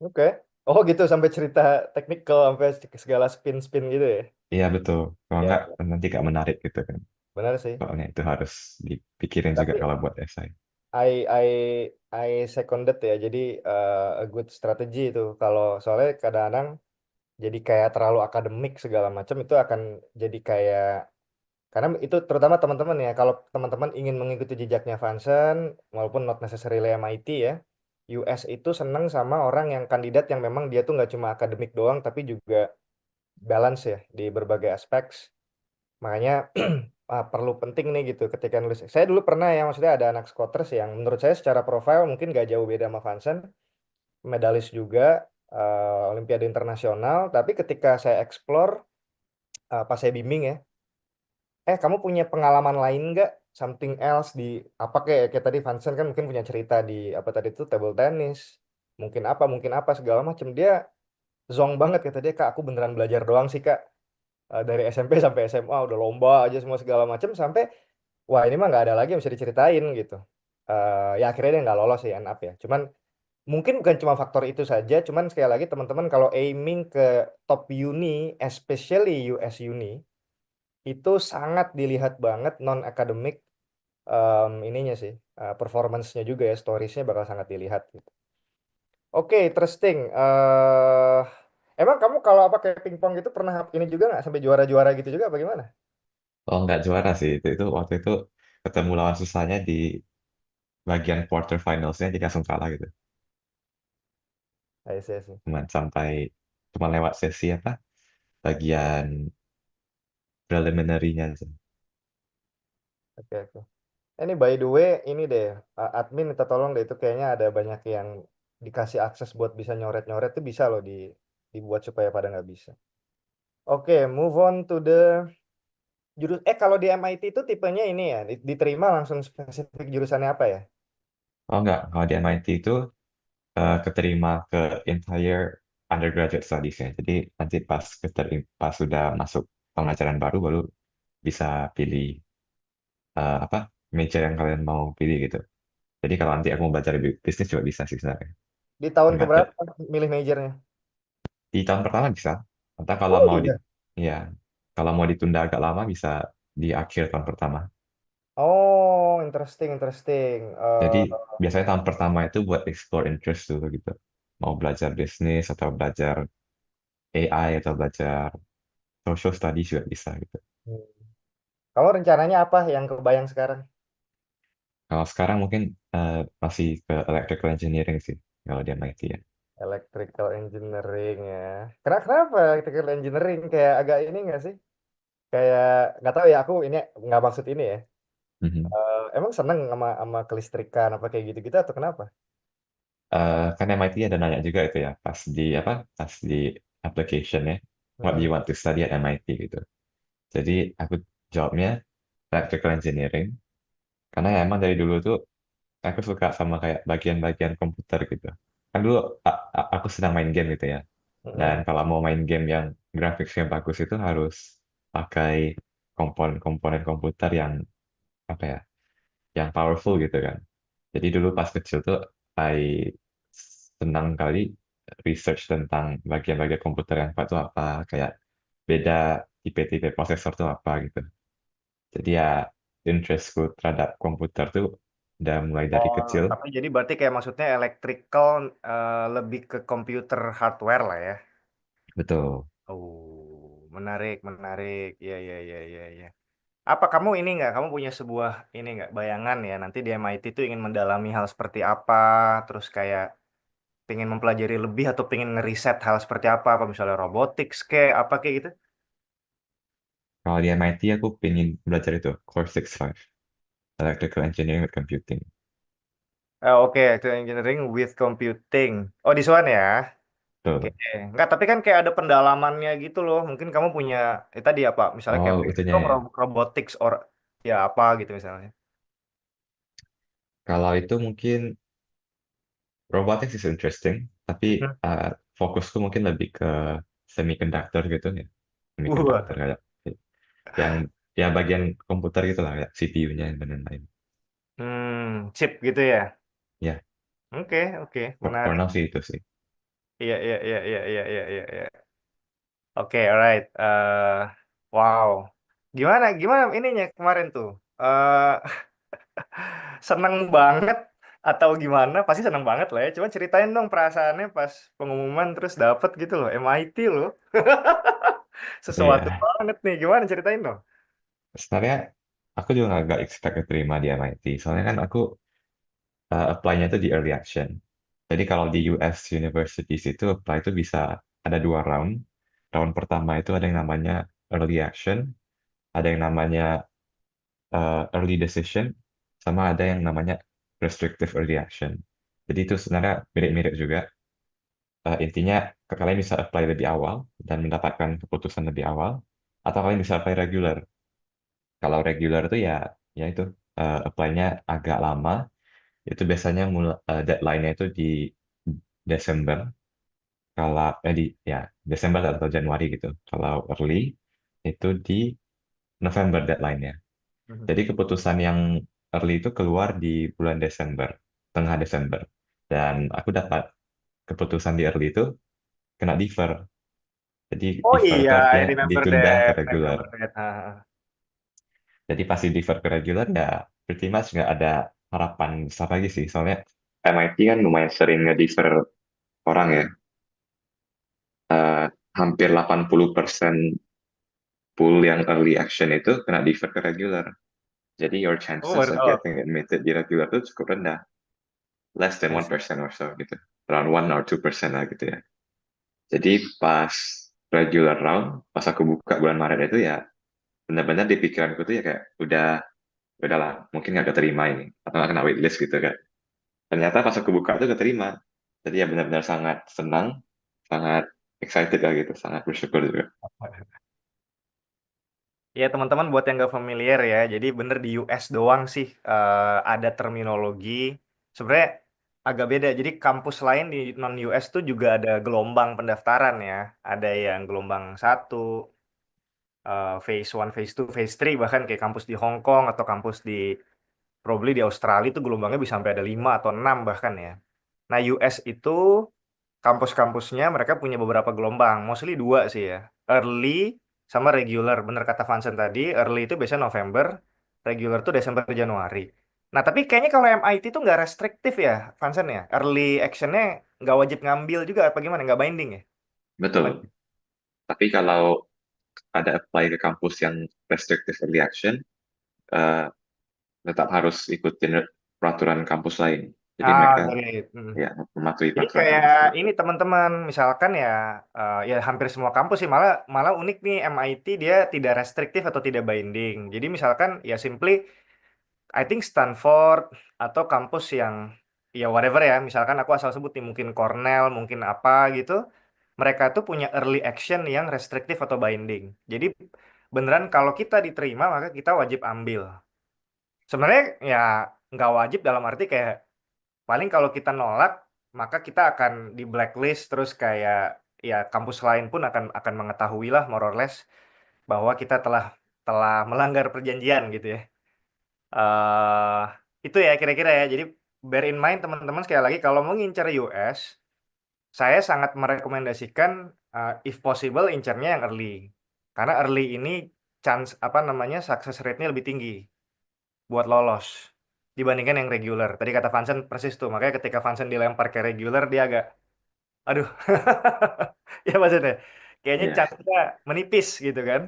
Oke. Oh gitu sampai cerita teknikal sampai segala spin-spin gitu ya. Iya betul. Kalau Ya, nggak nanti nggak menarik gitu kan. benar sih. Soalnya itu harus dipikirin juga Tapi kalau buat essay. I I I seconded ya. Jadi a good strategy itu kalau soalnya kadang-kadang jadi kayak terlalu akademik segala macam itu akan jadi kayak karena itu terutama teman-teman ya kalau teman-teman ingin mengikuti jejaknya Vansen walaupun not necessarily MIT ya US itu seneng sama orang yang kandidat yang memang dia tuh nggak cuma akademik doang tapi juga balance ya di berbagai aspek. Makanya perlu penting nih gitu ketika nulis. Saya dulu pernah ya maksudnya ada anak Scotters yang menurut saya secara profil mungkin gak jauh beda sama Vansen, medalis juga Olimpiade internasional. Tapi ketika saya explore pas saya bimbing ya, kamu punya pengalaman lain nggak something else di apa, kayak tadi Vincent kan mungkin punya cerita di apa tadi itu table tennis, mungkin apa segala macam. Dia zong banget kata dia, Kak, aku beneran belajar doang sih, Kak. Dari SMP sampai SMA udah lomba aja semua segala macam, sampai wah ini mah nggak ada lagi yang bisa diceritain gitu. Ya akhirnya dia nggak lolos sih, end up ya. Cuman mungkin bukan cuma faktor itu saja, cuman sekali lagi teman-teman kalau aiming ke top uni, especially US uni, itu sangat dilihat banget non akademik, ininya sih, performance-nya juga ya, storiesnya bakal sangat dilihat gitu. Oke, interesting. Emang kamu kalau apa kayak pingpong gitu pernah ini juga nggak sampai juara-juara gitu juga apa gimana? Oh, nggak juara sih. Itu waktu itu ketemu lawan susahnya di bagian quarter finalsnya jadi langsung kalah gitu. I see, I see. Cuma lewat sesi apa? Bagian preliminary-nya aja. Oke, oke. Ini by the way, ini deh, admin minta tolong deh, itu kayaknya ada banyak yang dikasih akses buat bisa nyoret-nyoret, itu bisa loh dibuat supaya pada nggak bisa. Oke, move on to the kalau di MIT itu tipenya ini ya, diterima langsung spesifik jurusannya apa ya? Oh enggak, kalau di MIT itu keterima ke entire undergraduate studies-nya. Jadi nanti pas sudah masuk pengajaran baru bisa pilih apa major yang kalian mau pilih gitu. Jadi kalau nanti aku mau belajar bisnis juga bisa sih sebenarnya. Di tahun Tergantung. keberapa milih majornya? Di tahun pertama bisa. Entah kalau Oh mau iya. ya kalau mau ditunda agak lama bisa di akhir tahun pertama. Oh, interesting, interesting. Jadi biasanya tahun pertama itu buat explore interest dulu gitu. Mau belajar bisnis atau belajar AI atau belajar social studies juga bisa gitu. Kamu rencananya apa yang kebayang sekarang? Kalau sekarang mungkin masih ke electrical engineering sih kalau di MIT ya. Electrical engineering ya. Kenapa electrical engineering kayak agak ini nggak sih? Kayak nggak tahu ya, aku ini nggak maksud ini ya. Mhm. Emang seneng sama kelistrikan apa kayak gitu-gitu atau kenapa? Kan MIT ada nanya juga itu ya pas di application ya, what do Mm-mm. you want to study at MIT gitu. Jadi aku jawabnya electrical engineering karena ya emang dari dulu tuh aku suka sama kayak bagian-bagian komputer gitu. Kan dulu aku sedang main game gitu ya. Dan Mm-mm. kalau mau main game yang grafiknya bagus itu harus pakai komponen-komponen komputer yang apa ya, yang powerful gitu kan. Jadi dulu pas kecil tuh I senang kali research tentang bagian-bagian komputer yang apa tuh apa, kayak beda tipe-tipe prosesor tuh apa gitu. Jadi ya interestku terhadap komputer tuh udah mulai dari Oh, kecil. tapi jadi berarti kayak maksudnya electrical, lebih ke komputer hardware lah ya. Betul. Oh, menarik, menarik. Ya, ya, ya, ya, ya. Apa kamu ini nggak? Kamu punya sebuah ini nggak bayangan ya? Nanti di MIT itu ingin mendalami hal seperti apa? Terus kayak pengen mempelajari lebih atau pengen ngeriset hal seperti apa? Apa misalnya robotics kayak apa kayak gitu? Kalau di MIT aku pengen belajar itu Core 65, Electrical Engineering with Computing. Oke, itu engineering with computing. Oh, di Swan ya? Oke. Tuh. Enggak, tapi kan kayak ada pendalamannya gitu loh. Mungkin kamu punya, tadi apa? Misalnya kayak Oh, pengen itunya dong ya. robotics or ya apa gitu misalnya. Kalau itu mungkin robotics is interesting, tapi Hmm. fokusku mungkin lebih ke semiconductor gitu ya. Wah. Semiconductor kayak yang ya bagian komputer gitu lah, kayak CPU-nya dan lain-lain. Chip gitu ya. Ya, Oke, oke, for menarik. now sih itu sih. Iya, iya, iya, iya, iya, iya, iya, iya. Oke, alright. Wow. Gimana, gimana ininya kemarin tuh? eh Seneng banget atau gimana? Pasti seneng banget lah ya. Coba ceritain dong perasaannya pas pengumuman terus dapet gitu loh. MIT loh. Sesuatu Iya, banget nih. Gimana ceritain dong? sebenarnya aku juga nggak expect keterima di MIT. Soalnya kan aku apply-nya itu di early action. Jadi kalau di US universities itu apply itu bisa ada dua round. Round pertama itu ada yang namanya early action, ada yang namanya early decision, sama ada yang namanya restrictive early action. Jadi itu sebenarnya mirip-mirip juga. Intinya kalian bisa apply lebih awal dan mendapatkan keputusan lebih awal, atau kalian bisa apply regular. Kalau regular itu ya itu. apply-nya agak lama. Itu biasanya deadline-nya itu di Desember. Kalau di ya Desember atau Januari gitu. Kalau early itu di November deadline-nya. Mhm. Jadi keputusan yang early itu keluar di bulan Desember, tengah Desember. Dan aku dapat keputusan di early itu kena defer. Jadi Oh defer iya, itu I artinya remember ditunda ke that. I regular. remember that. Jadi pasti defer ke regular ya pretty much nggak ada harapan besar lagi sih. Soalnya MIT kan lumayan sering nge-defer orang ya. Eh, Hampir 80% pool yang early action itu kena defer ke regular. Jadi your Oh, chances of oh, getting admitted di regular itu cukup rendah. Less than I see. 1% or so gitu. Around 1 or 2% lah gitu ya. Jadi pas regular round, pas aku buka bulan Maret itu ya benar-benar di pikiranku tuh ya kayak udahlah mungkin nggak keterima ini atau nggak kena waitlist gitu kan. Ternyata pas aku buka tuh keterima. Jadi ya benar-benar sangat senang, sangat excited lah gitu, sangat bersyukur juga. Ya teman-teman buat yang nggak familiar ya, jadi bener di US doang sih ada terminologi. Sebenarnya agak beda. Jadi kampus lain di non US tuh juga ada gelombang pendaftaran ya. Ada yang gelombang satu, phase one, phase two, phase three, bahkan kayak kampus di Hong Kong atau kampus di probably di Australia itu gelombangnya bisa sampai ada 5 atau 6 bahkan ya. Nah US itu kampus-kampusnya mereka punya beberapa gelombang, mostly dua sih ya. Early sama regular. Bener kata Vincent tadi, early itu biasanya November, regular itu Desember Januari. Nah, tapi kayaknya kalau MIT itu nggak restriktif ya, Vincent ya. Early actionnya nggak wajib ngambil juga apa gimana? Nggak binding ya? Betul. Apa- Tapi kalau ada apply ke kampus yang restrictive early action, eh, tetap harus ikutin peraturan kampus lain. Jadi Ah, mereka got it. Hmm. ya mematuhi Jadi peraturan kayak kampus lain. ini teman-teman, misalkan ya, ya hampir semua kampus sih malah malah unik nih MIT dia tidak restriktif atau tidak binding. Jadi misalkan ya simply I think Stanford atau kampus yang ya whatever ya, misalkan aku asal sebut nih mungkin Cornell, mungkin apa gitu, mereka tuh punya early action yang restriktif atau binding. Jadi beneran kalau kita diterima maka kita wajib ambil. Sebenarnya ya nggak wajib dalam arti kayak paling kalau kita nolak maka kita akan di blacklist terus kayak ya kampus lain pun akan mengetahui lah more or less bahwa kita telah melanggar perjanjian gitu ya. eh itu ya kira-kira ya. Jadi bear in mind teman-teman sekali lagi kalau mau ngincer US, saya sangat merekomendasikan if possible incernya yang early. Karena early ini chance apa namanya success rate-nya lebih tinggi buat lolos dibandingkan yang regular. Tadi kata Vansen persis tuh. Makanya ketika Vansen dilempar ke regular dia agak aduh. Ya maksudnya kayaknya Iya, chance-nya menipis gitu kan.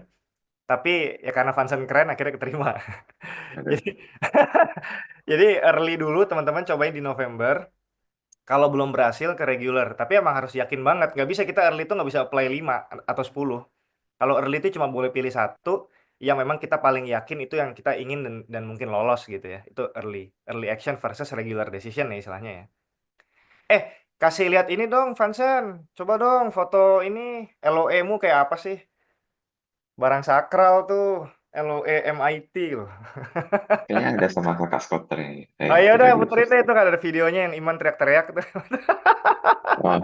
Tapi ya karena Vansen keren akhirnya keterima. betul. Jadi jadi early dulu teman-teman cobain di November. Kalau belum berhasil ke regular. Tapi emang harus yakin banget. Nggak bisa kita early itu nggak bisa apply 5 atau 10. Kalau early itu cuma boleh pilih satu yang memang kita paling yakin itu yang kita ingin dan mungkin lolos gitu ya. Itu early. Early action versus regular decision ya istilahnya ya. Eh, kasih lihat ini dong, Vansen. Coba dong foto ini LOE-mu kayak apa sih? Barang sakral tuh. LOE MIT loh. Kayaknya ada sama kakak Scotter ini. Oh ya Coba udah dulu puterin first. deh itu kan ada videonya yang Iman teriak-teriak tuh. Oh,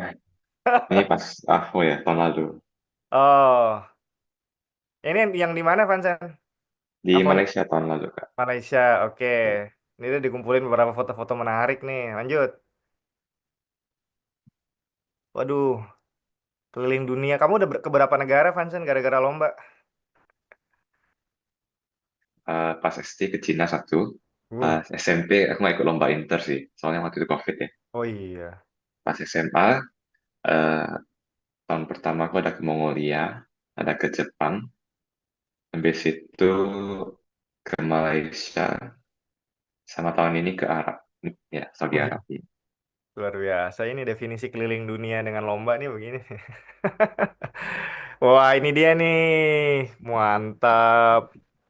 ini pas, oh ya, tahun lalu. Oh, ini yang di mana, Vansen? Di Apa Malaysia tahun lalu, Kak. Malaysia? Oke. Ini udah dikumpulin beberapa foto-foto menarik nih. Lanjut. Waduh, keliling dunia. Kamu udah ke berapa negara, Vansen, gara-gara lomba? Pas SD ke Cina satu, Uh, pas SMP aku nggak ikut lomba inter sih, soalnya waktu itu COVID ya. oh iya. Pas SMA, eh, tahun pertama aku ada ke Mongolia, ada ke Jepang, habis itu ke Malaysia, sama tahun ini ke Arab, ya Saudi Wih, Arabia. luar biasa. Ini definisi keliling dunia dengan lomba nih begini. Wah, ini dia nih. Mantap.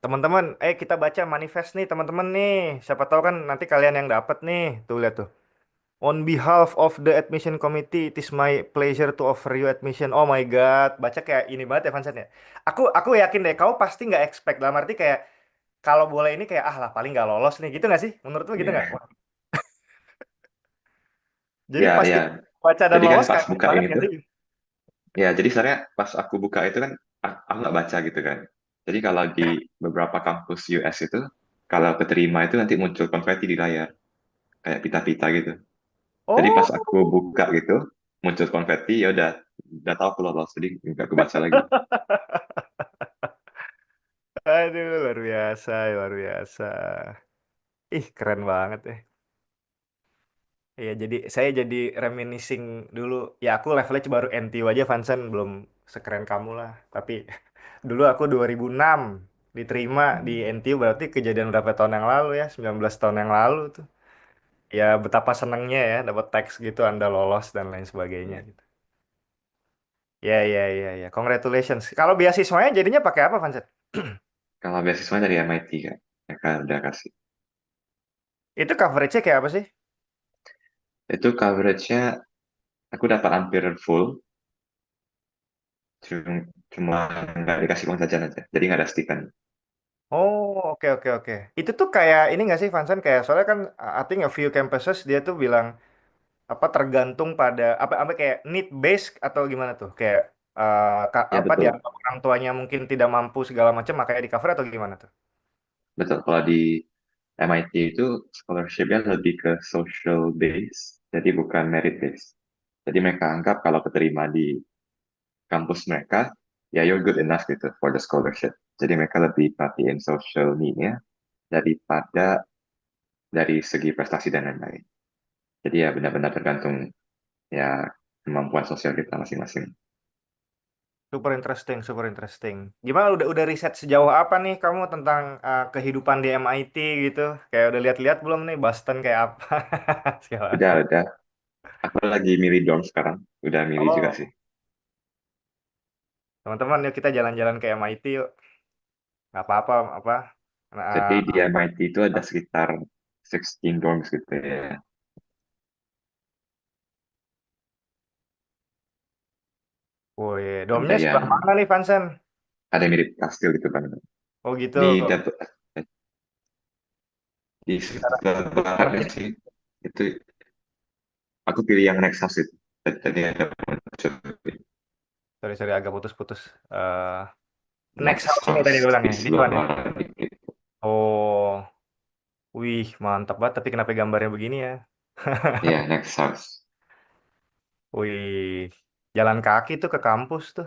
Teman-teman, kita baca manifest nih, teman-teman nih. Siapa tahu kan nanti kalian yang dapat nih. Tuh lihat tuh. On behalf of the admission committee, it is my pleasure to offer you admission. Oh my God, baca kayak ini banget ya Vansan ya. Aku yakin deh, kamu pasti nggak expect dalam arti kayak kalau boleh ini kayak ah lah paling nggak lolos nih gitu nggak sih? Menurut lu gitu nggak? Iya, Jadi ya, pas ya. kita baca dan Jadi kan lolos pas kaget bukain banget itu, nggak sih? ya jadi sebenarnya pas aku buka itu kan aku nggak baca gitu kan. Jadi kalau di beberapa kampus US itu, kalau keterima itu nanti muncul konfeti di layar, kayak pita-pita gitu. Jadi pas Oh, aku buka gitu, muncul konfeti, ya udah tahu aku lolos, jadi nggak aku baca lagi. aduh luar biasa, luar biasa. Ih keren banget ya. Iya, saya jadi reminiscing dulu. Ya aku levelnya baru NTU aja, Vansan belum sekeren kamu lah. Tapi dulu aku 2006 diterima di Hmm. NTU, berarti kejadian berapa tahun yang lalu ya? 19 tahun yang lalu tuh. Ya betapa senangnya ya dapat teks gitu Anda lolos dan lain sebagainya Ya. gitu. Ya ya ya ya. Congratulations. Kalau beasiswanya jadinya pakai apa, Vansan? Kalau beasiswa dari MIT kan, mereka udah kasih. Itu coveragenya kayak apa sih? Itu coveragenya aku dapat hampir full, cuma, cuma nggak dikasih uang jajan aja, jadi nggak ada stikan. Oh, oke oke oke. Itu tuh kayak ini nggak sih, Vansan? Kayak soalnya kan I think a few campuses dia tuh bilang apa tergantung pada apa kayak need based atau gimana tuh? Kayak Ya apa betul, dianggap orang tuanya mungkin tidak mampu segala macam makanya di cover atau gimana tuh? betul. Kalau di MIT itu scholarship-nya lebih ke social base, jadi bukan merit base. Jadi mereka anggap kalau keterima di kampus mereka, ya you're good enough gitu for the scholarship. Jadi mereka lebih perhatiin social need-nya daripada dari segi prestasi dan lain-lain. Jadi ya benar-benar tergantung ya kemampuan sosial kita masing-masing. Super interesting, super interesting. Gimana udah riset sejauh apa nih kamu tentang kehidupan di MIT gitu? Kayak udah lihat-lihat belum nih Boston kayak apa? Segala macam. Udah. Aku lagi milih dorm sekarang. Udah milih juga Oh, sih. teman-teman yuk kita jalan-jalan ke MIT yuk. Nggak apa-apa apa. Jadi di Nah, MIT itu ada sekitar 16 dorms gitu ya. woi, Ada domnya sebelah yang mana nih, Vansen? ada yang mirip kastil gitu kan. Oh gitu. Di dapur di Sekitar sebelah baratnya Arjun. sih itu aku pilih yang next house itu. Tadi ada muncul Sorry, sorry, agak putus-putus. Eh next next house ini tadi house bilang di ya, this sebelah one ya. barat dikit. Oh, wih, mantap banget. Tapi kenapa gambarnya begini ya? Iya, next house. Wih, jalan kaki tuh ke kampus tuh.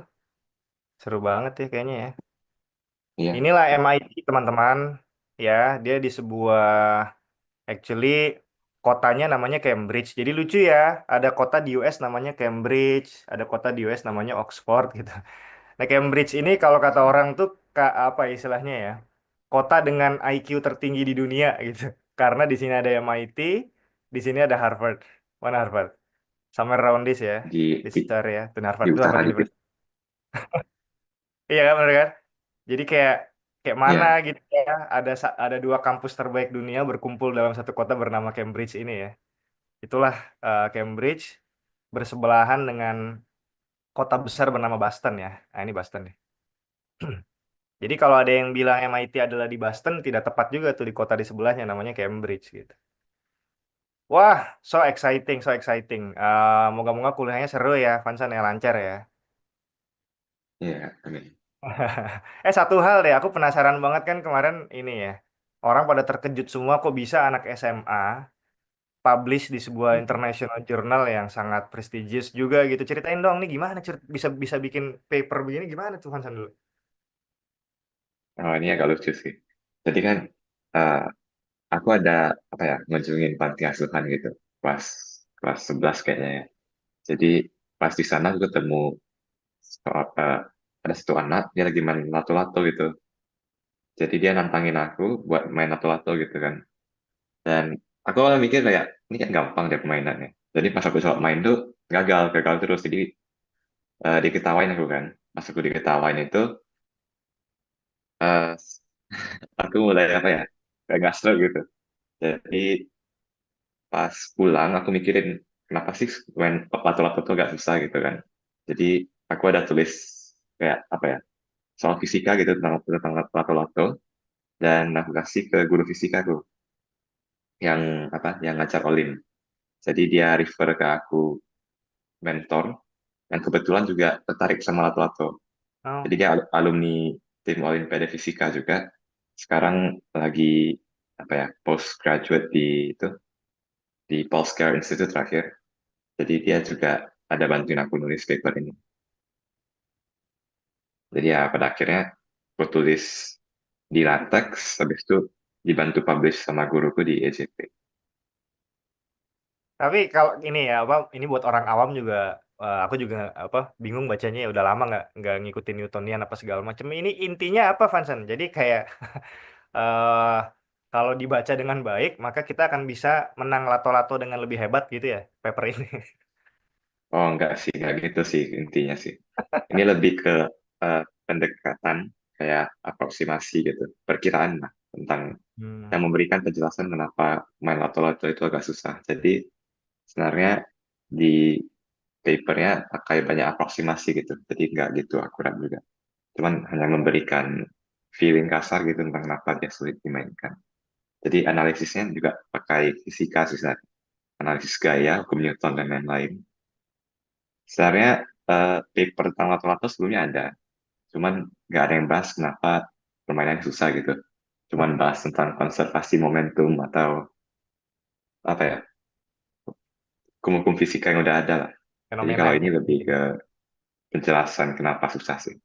Seru banget ya kayaknya ya. Iya, Inilah MIT, teman-teman. Ya, dia di sebuah, actually, kotanya namanya Cambridge. Jadi lucu ya, ada kota di US namanya Cambridge, ada kota di US namanya Oxford gitu. Nah, Cambridge ini kalau kata orang tuh apa istilahnya ya? Kota dengan IQ tertinggi di dunia gitu. Karena di sini ada MIT, di sini ada Harvard. Mana Harvard? Somewhere around this ya, di di di, sekitar ya. Dan di Harvard itu utara Harvard dikit. University. Iya kan, bener kan? Jadi kayak kayak mana Iya, gitu ya? Ada dua kampus terbaik dunia berkumpul dalam satu kota bernama Cambridge ini ya. Itulah Cambridge bersebelahan dengan kota besar bernama Boston ya. Nah, ini Boston nih. Jadi kalau ada yang bilang MIT adalah di Boston, tidak tepat juga tuh di kota di sebelahnya namanya Cambridge gitu. Wah, so exciting, so exciting. Moga-moga kuliahnya seru ya, Vansan ya lancar ya. iya, amin. Satu hal deh, aku penasaran banget kan kemarin ini ya. Orang pada terkejut semua kok bisa anak SMA publish di sebuah international journal yang sangat prestigious juga gitu. Ceritain dong nih gimana bisa bisa bikin paper begini gimana tuh Vansan dulu? Oh, ini agak lucu sih. Jadi kan eh, aku ada apa ya ngunjungin panti asuhan gitu kelas kelas 11 kayaknya ya. Jadi pas di sana aku ketemu ada satu anak dia lagi main lato-lato gitu. Jadi dia nantangin aku buat main lato-lato gitu kan. Dan aku awalnya mikir kayak ini kan gampang deh permainannya. Jadi pas aku coba main tuh gagal terus. Jadi diketawain aku kan. Pas aku diketawain itu eh, aku mulai apa ya kayak nggak seru gitu. Jadi pas pulang aku mikirin kenapa sih main lato-lato tuh gak susah gitu kan. Jadi aku ada tulis kayak apa ya soal fisika gitu tentang lato-lato. dan aku kasih ke guru fisikaku yang apa yang ngajar Olim. Jadi dia refer ke aku mentor yang kebetulan juga tertarik sama lato-lato. Oh, Jadi dia alumni tim Olimpiade Fisika juga. Sekarang lagi apa ya postgraduate di itu di Paul Institute terakhir. Jadi dia juga ada bantuin aku nulis paper ini. Jadi ya pada akhirnya aku tulis di latex, habis itu dibantu publish sama guruku di EJP. tapi kalau ini ya apa ini buat orang awam juga aku juga apa bingung bacanya ya udah lama nggak ngikutin Newtonian apa segala macam. Ini intinya apa, Vansan? Jadi kayak eh kalau dibaca dengan baik maka kita akan bisa menang lato-lato dengan lebih hebat gitu ya paper ini. Oh enggak sih, enggak gitu sih intinya sih. Ini lebih ke pendekatan kayak aproksimasi gitu, perkiraan lah tentang Hmm. yang memberikan penjelasan kenapa main lato-lato itu agak susah. Jadi sebenarnya di papernya pakai banyak aproksimasi gitu, jadi nggak gitu akurat juga. Cuman hanya memberikan feeling kasar gitu tentang kenapa dia sulit dimainkan. Jadi analisisnya juga pakai fisika sih sebenarnya. Analisis gaya, hukum Newton, dan lain-lain. Sebenarnya paper tentang lato-lato sebelumnya ada, cuman nggak ada yang bahas kenapa permainannya susah gitu. Cuman bahas tentang konservasi momentum atau apa ya, hukum-hukum fisika yang udah ada lah. Jadi kalau Fenomenanya. ini lebih ke penjelasan kenapa susah sih.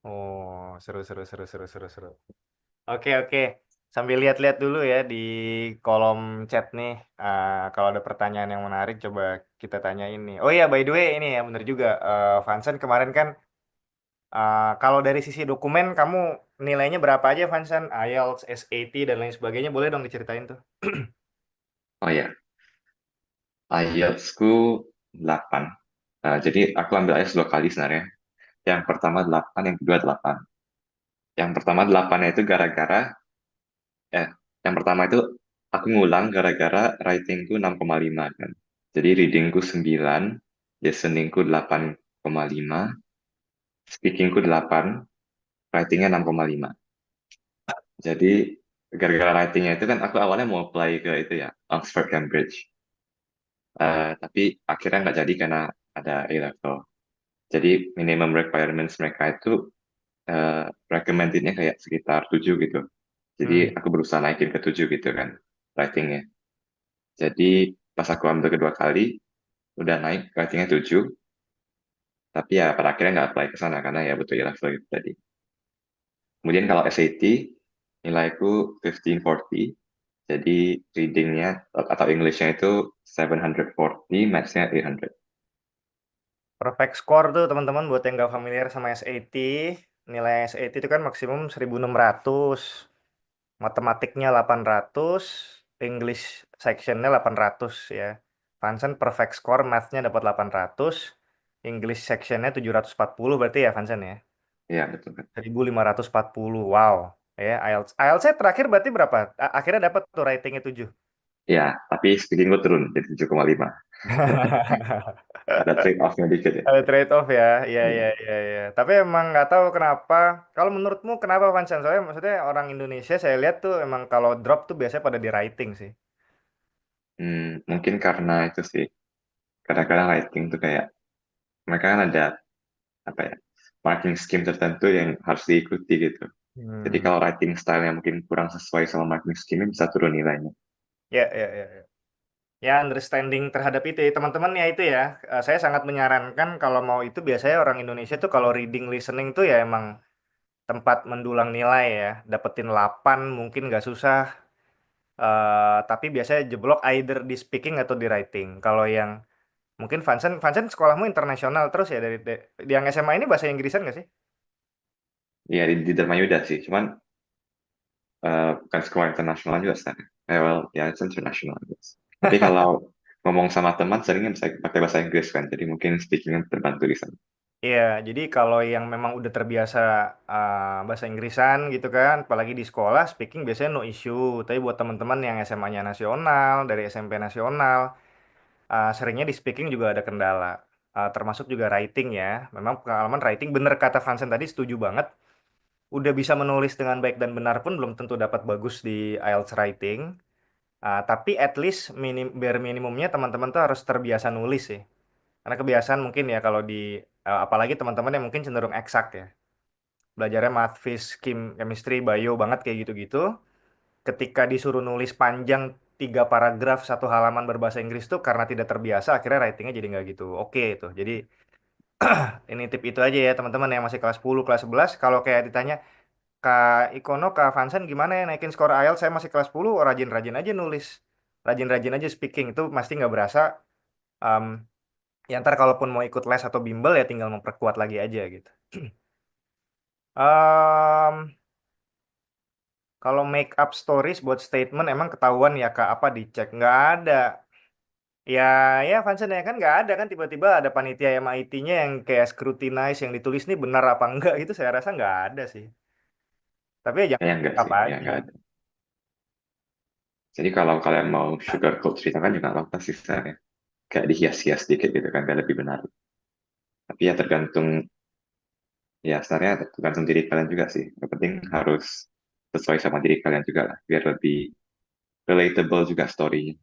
Oh, seru seru seru seru seru seru. Oke oke. Sambil lihat-lihat dulu ya di kolom chat nih. Kalau ada pertanyaan yang menarik coba kita tanyain nih. Oh iya, by the way ini ya bener juga. Vansan kemarin kan kalau dari sisi dokumen kamu nilainya berapa aja Vansan? IELTS, SAT dan lain sebagainya boleh dong diceritain tuh. Oh ya, IELTS-ku 8. Jadi aku ambil IELTS 2 kali sebenarnya. Yang pertama 8, yang kedua 8. Yang pertama 8 itu gara-gara, eh, yang pertama itu aku ngulang gara-gara writingku 6,5 kan. Jadi readingku 9, listeningku 8,5, speakingku 8, writingnya 6,5. Jadi gara-gara writingnya itu kan aku awalnya mau apply ke itu ya, Oxford Cambridge. Tapi akhirnya nggak jadi karena ada A-level. Jadi minimum requirements mereka itu recommendednya kayak sekitar 7 gitu. Jadi Hmm. aku berusaha naikin ke 7 gitu kan writingnya. Jadi pas aku ambil kedua kali, udah naik writingnya 7, tapi ya pada akhirnya nggak apply ke sana karena ya butuh A-level gitu tadi. Kemudian kalau SAT, nilaiku 1540, jadi readingnya atau Englishnya itu 740, mathsnya 800. Perfect score tuh teman-teman buat yang nggak familiar sama SAT. Nilai SAT itu kan maksimum 1600. Matematiknya 800, English sectionnya 800 ya. Vansen perfect score, mathnya dapat 800, English sectionnya 740 berarti ya Vansen ya. Ya betul kan. 1540, wow. Ya, IELTS. IELTS-nya terakhir berarti berapa? Akhirnya dapat tuh ratingnya 7. Ya, tapi speaking gue turun jadi 7,5. Ada trade off-nya dikit ya. Ada trade off ya, iya iya Iya. iya iya. Tapi emang nggak tahu kenapa. Kalau menurutmu kenapa Vansen? Soalnya maksudnya orang Indonesia saya lihat tuh emang kalau drop tuh biasanya pada di writing sih. Mungkin karena itu sih. Kadang-kadang writing tuh kayak mereka kan ada apa ya marking scheme tertentu yang harus diikuti gitu. Jadi Hmm. kalau writing style yang mungkin kurang sesuai sama marking scheme bisa turun nilainya. Ya, ya, ya, ya. Ya, understanding terhadap itu ya, teman-teman ya itu ya. Saya sangat menyarankan kalau mau itu biasanya orang Indonesia tuh kalau reading listening tuh ya emang tempat mendulang nilai ya. Dapetin 8 mungkin nggak susah. Tapi biasanya jeblok either di speaking atau di writing. Kalau yang mungkin Vansen sekolahmu internasional terus ya di yang SMA ini bahasa Inggrisan nggak sih? Iya di Dharma Yuda sih, cuman bukan sekolah internasional juga sebenarnya. Well, ya it's international, I guess. Tapi kalau ngomong sama teman seringnya bisa pakai bahasa Inggris kan, jadi mungkin speakingnya terbantu di sana. Iya, jadi kalau yang memang udah terbiasa bahasa Inggrisan gitu kan, apalagi di sekolah, speaking biasanya no issue. Tapi buat teman-teman yang SMA-nya nasional, dari SMP nasional, seringnya di speaking juga ada kendala. Termasuk juga writing ya. Memang pengalaman writing, bener kata Vansen tadi, setuju banget. udah bisa menulis dengan baik dan benar pun belum tentu dapat bagus di IELTS writing. Tapi at least bare minimumnya teman-teman tuh harus terbiasa nulis sih. Karena kebiasaan mungkin ya kalau di apalagi teman-teman yang mungkin cenderung eksak ya. Belajarnya math, chemistry, bio banget kayak gitu-gitu. Ketika disuruh nulis panjang 3 paragraf 1 halaman berbahasa Inggris tuh karena tidak terbiasa akhirnya writingnya jadi nggak gitu oke itu. Jadi ini tip itu aja ya teman-teman yang masih kelas 10, kelas 11. Kalau kayak ditanya, Kak Ikono, Kak Vansen gimana ya naikin skor IELTS? Saya masih kelas 10, rajin-rajin aja nulis. Rajin-rajin aja speaking. Itu pasti nggak berasa. Em, Ya ntar kalaupun mau ikut les atau bimbel ya tinggal memperkuat lagi aja gitu. Em, Kalau make up stories buat statement emang ketahuan ya Kak, apa dicek? Nggak ada. Ya, ya Vansen ya kan nggak ada kan tiba-tiba ada panitia MIT-nya yang kayak scrutinize yang ditulis nih benar apa enggak itu saya rasa nggak ada sih. Tapi ya jangan Kayaknya enggak make up sih, ya aja. enggak ada. Jadi kalau kalian mau sugarcoat ceritakan juga nggak apa-apa sih sebenarnya. Kayak dihias-hias dikit gitu kan, biar lebih benar. Tapi ya tergantung, ya sebenarnya tergantung diri kalian juga sih. Yang penting harus sesuai sama diri kalian juga lah, biar lebih relatable juga story-nya.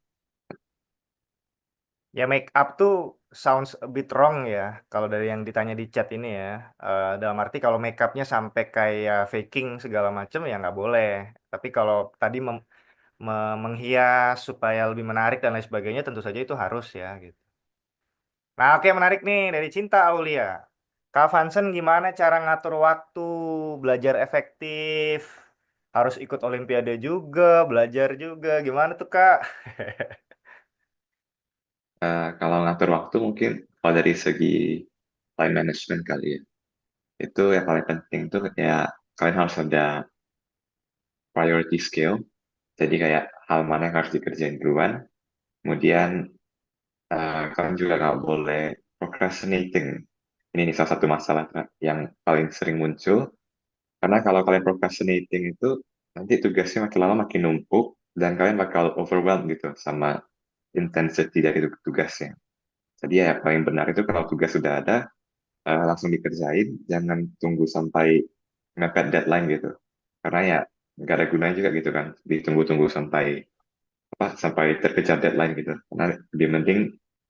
Ya make up tuh sounds a bit wrong ya kalau dari yang ditanya di chat ini ya. Dalam arti kalau make upnya sampai kayak faking segala macam ya nggak boleh. Tapi kalau tadi menghias supaya lebih menarik dan lain sebagainya tentu saja itu harus ya gitu. Nah, oke menarik nih dari Cinta Aulia. Kak Vansen gimana cara ngatur waktu, belajar efektif, harus ikut Olimpiade juga, belajar juga, gimana tuh Kak? Kalau ngatur waktu mungkin kalau dari segi time management kali ya, itu yang paling penting tuh ya kalian harus ada priority scale. Jadi kayak hal mana yang harus dikerjain duluan. Kemudian kalian juga nggak boleh procrastinating. Ini nih salah satu masalah yang paling sering muncul. Karena kalau kalian procrastinating itu nanti tugasnya makin lama makin numpuk dan kalian bakal overwhelmed gitu sama intensity dari tugasnya. Jadi ya paling benar itu kalau tugas sudah ada langsung dikerjain, jangan tunggu sampai mepet deadline gitu. Karena ya nggak ada gunanya juga gitu kan, ditunggu-tunggu sampai sampai terkejar deadline gitu. Karena lebih penting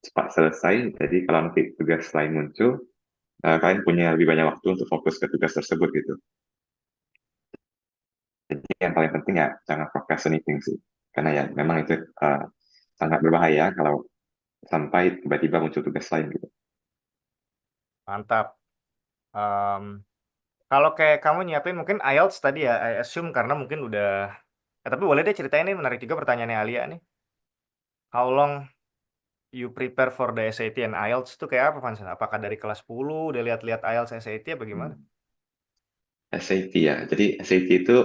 cepat selesai. Jadi kalau nanti tugas lain muncul, kalian punya lebih banyak waktu untuk fokus ke tugas tersebut gitu. Jadi yang paling penting ya jangan procrastinating sih. Karena ya memang itu sangat berbahaya kalau sampai tiba-tiba muncul tugas lain gitu. Mantap. Em, Kalau kayak kamu nyiapin mungkin IELTS tadi ya, I assume karena mungkin udah. Tapi boleh deh ceritain nih, menarik juga pertanyaannya Alia nih. How long you prepare for the SAT and IELTS tuh kayak apa, Vansan? Apakah dari kelas 10 udah lihat-lihat IELTS SAT apa gimana? SAT ya. Jadi SAT itu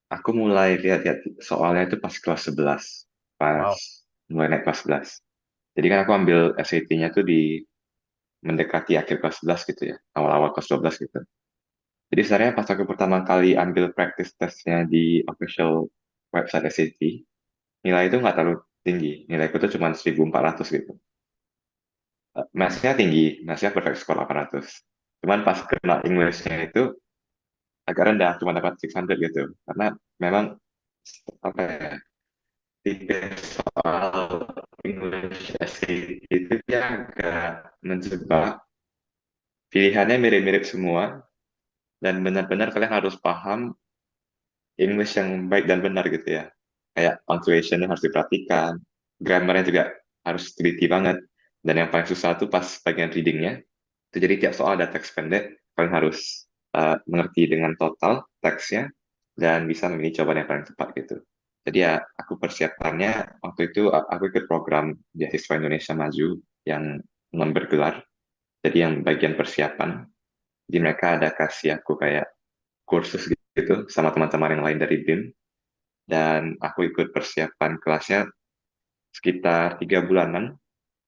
aku mulai lihat-lihat soalnya itu pas kelas 11. Pas Wow. mulai naik kelas 11. Jadi kan aku ambil SAT-nya tuh di mendekati akhir kelas 11 gitu ya. Awal-awal kelas 12 gitu. Jadi sebenarnya pas aku pertama kali ambil practice testnya di official website SAT, nilai itu nggak terlalu tinggi. Nilaiku tuh cuma 1.400 gitu. Mathsnya tinggi, mathsnya perfect score 800. Cuman pas kena English-nya itu agak rendah, cuma dapat 600 gitu. Karena memang apa ya, tipe soal English essay itu dia agak menjebak. Pilihannya mirip-mirip semua, dan benar-benar kalian harus paham English yang baik dan benar gitu ya. Kayak punctuation-nya harus diperhatikan, grammar-nya juga harus teliti banget. Dan yang paling susah tuh pas bagian reading-nya, itu jadi tiap soal ada teks pendek, kalian harus mengerti dengan total teksnya, dan bisa memilih jawaban yang paling tepat gitu. Jadi ya aku persiapannya waktu itu aku ikut program beasiswa Indonesia Maju yang non bergelar. Jadi yang bagian persiapan, jadi mereka ada kasih aku kayak kursus gitu sama teman-teman yang lain dari BIM, dan aku ikut persiapan kelasnya sekitar 3 bulanan,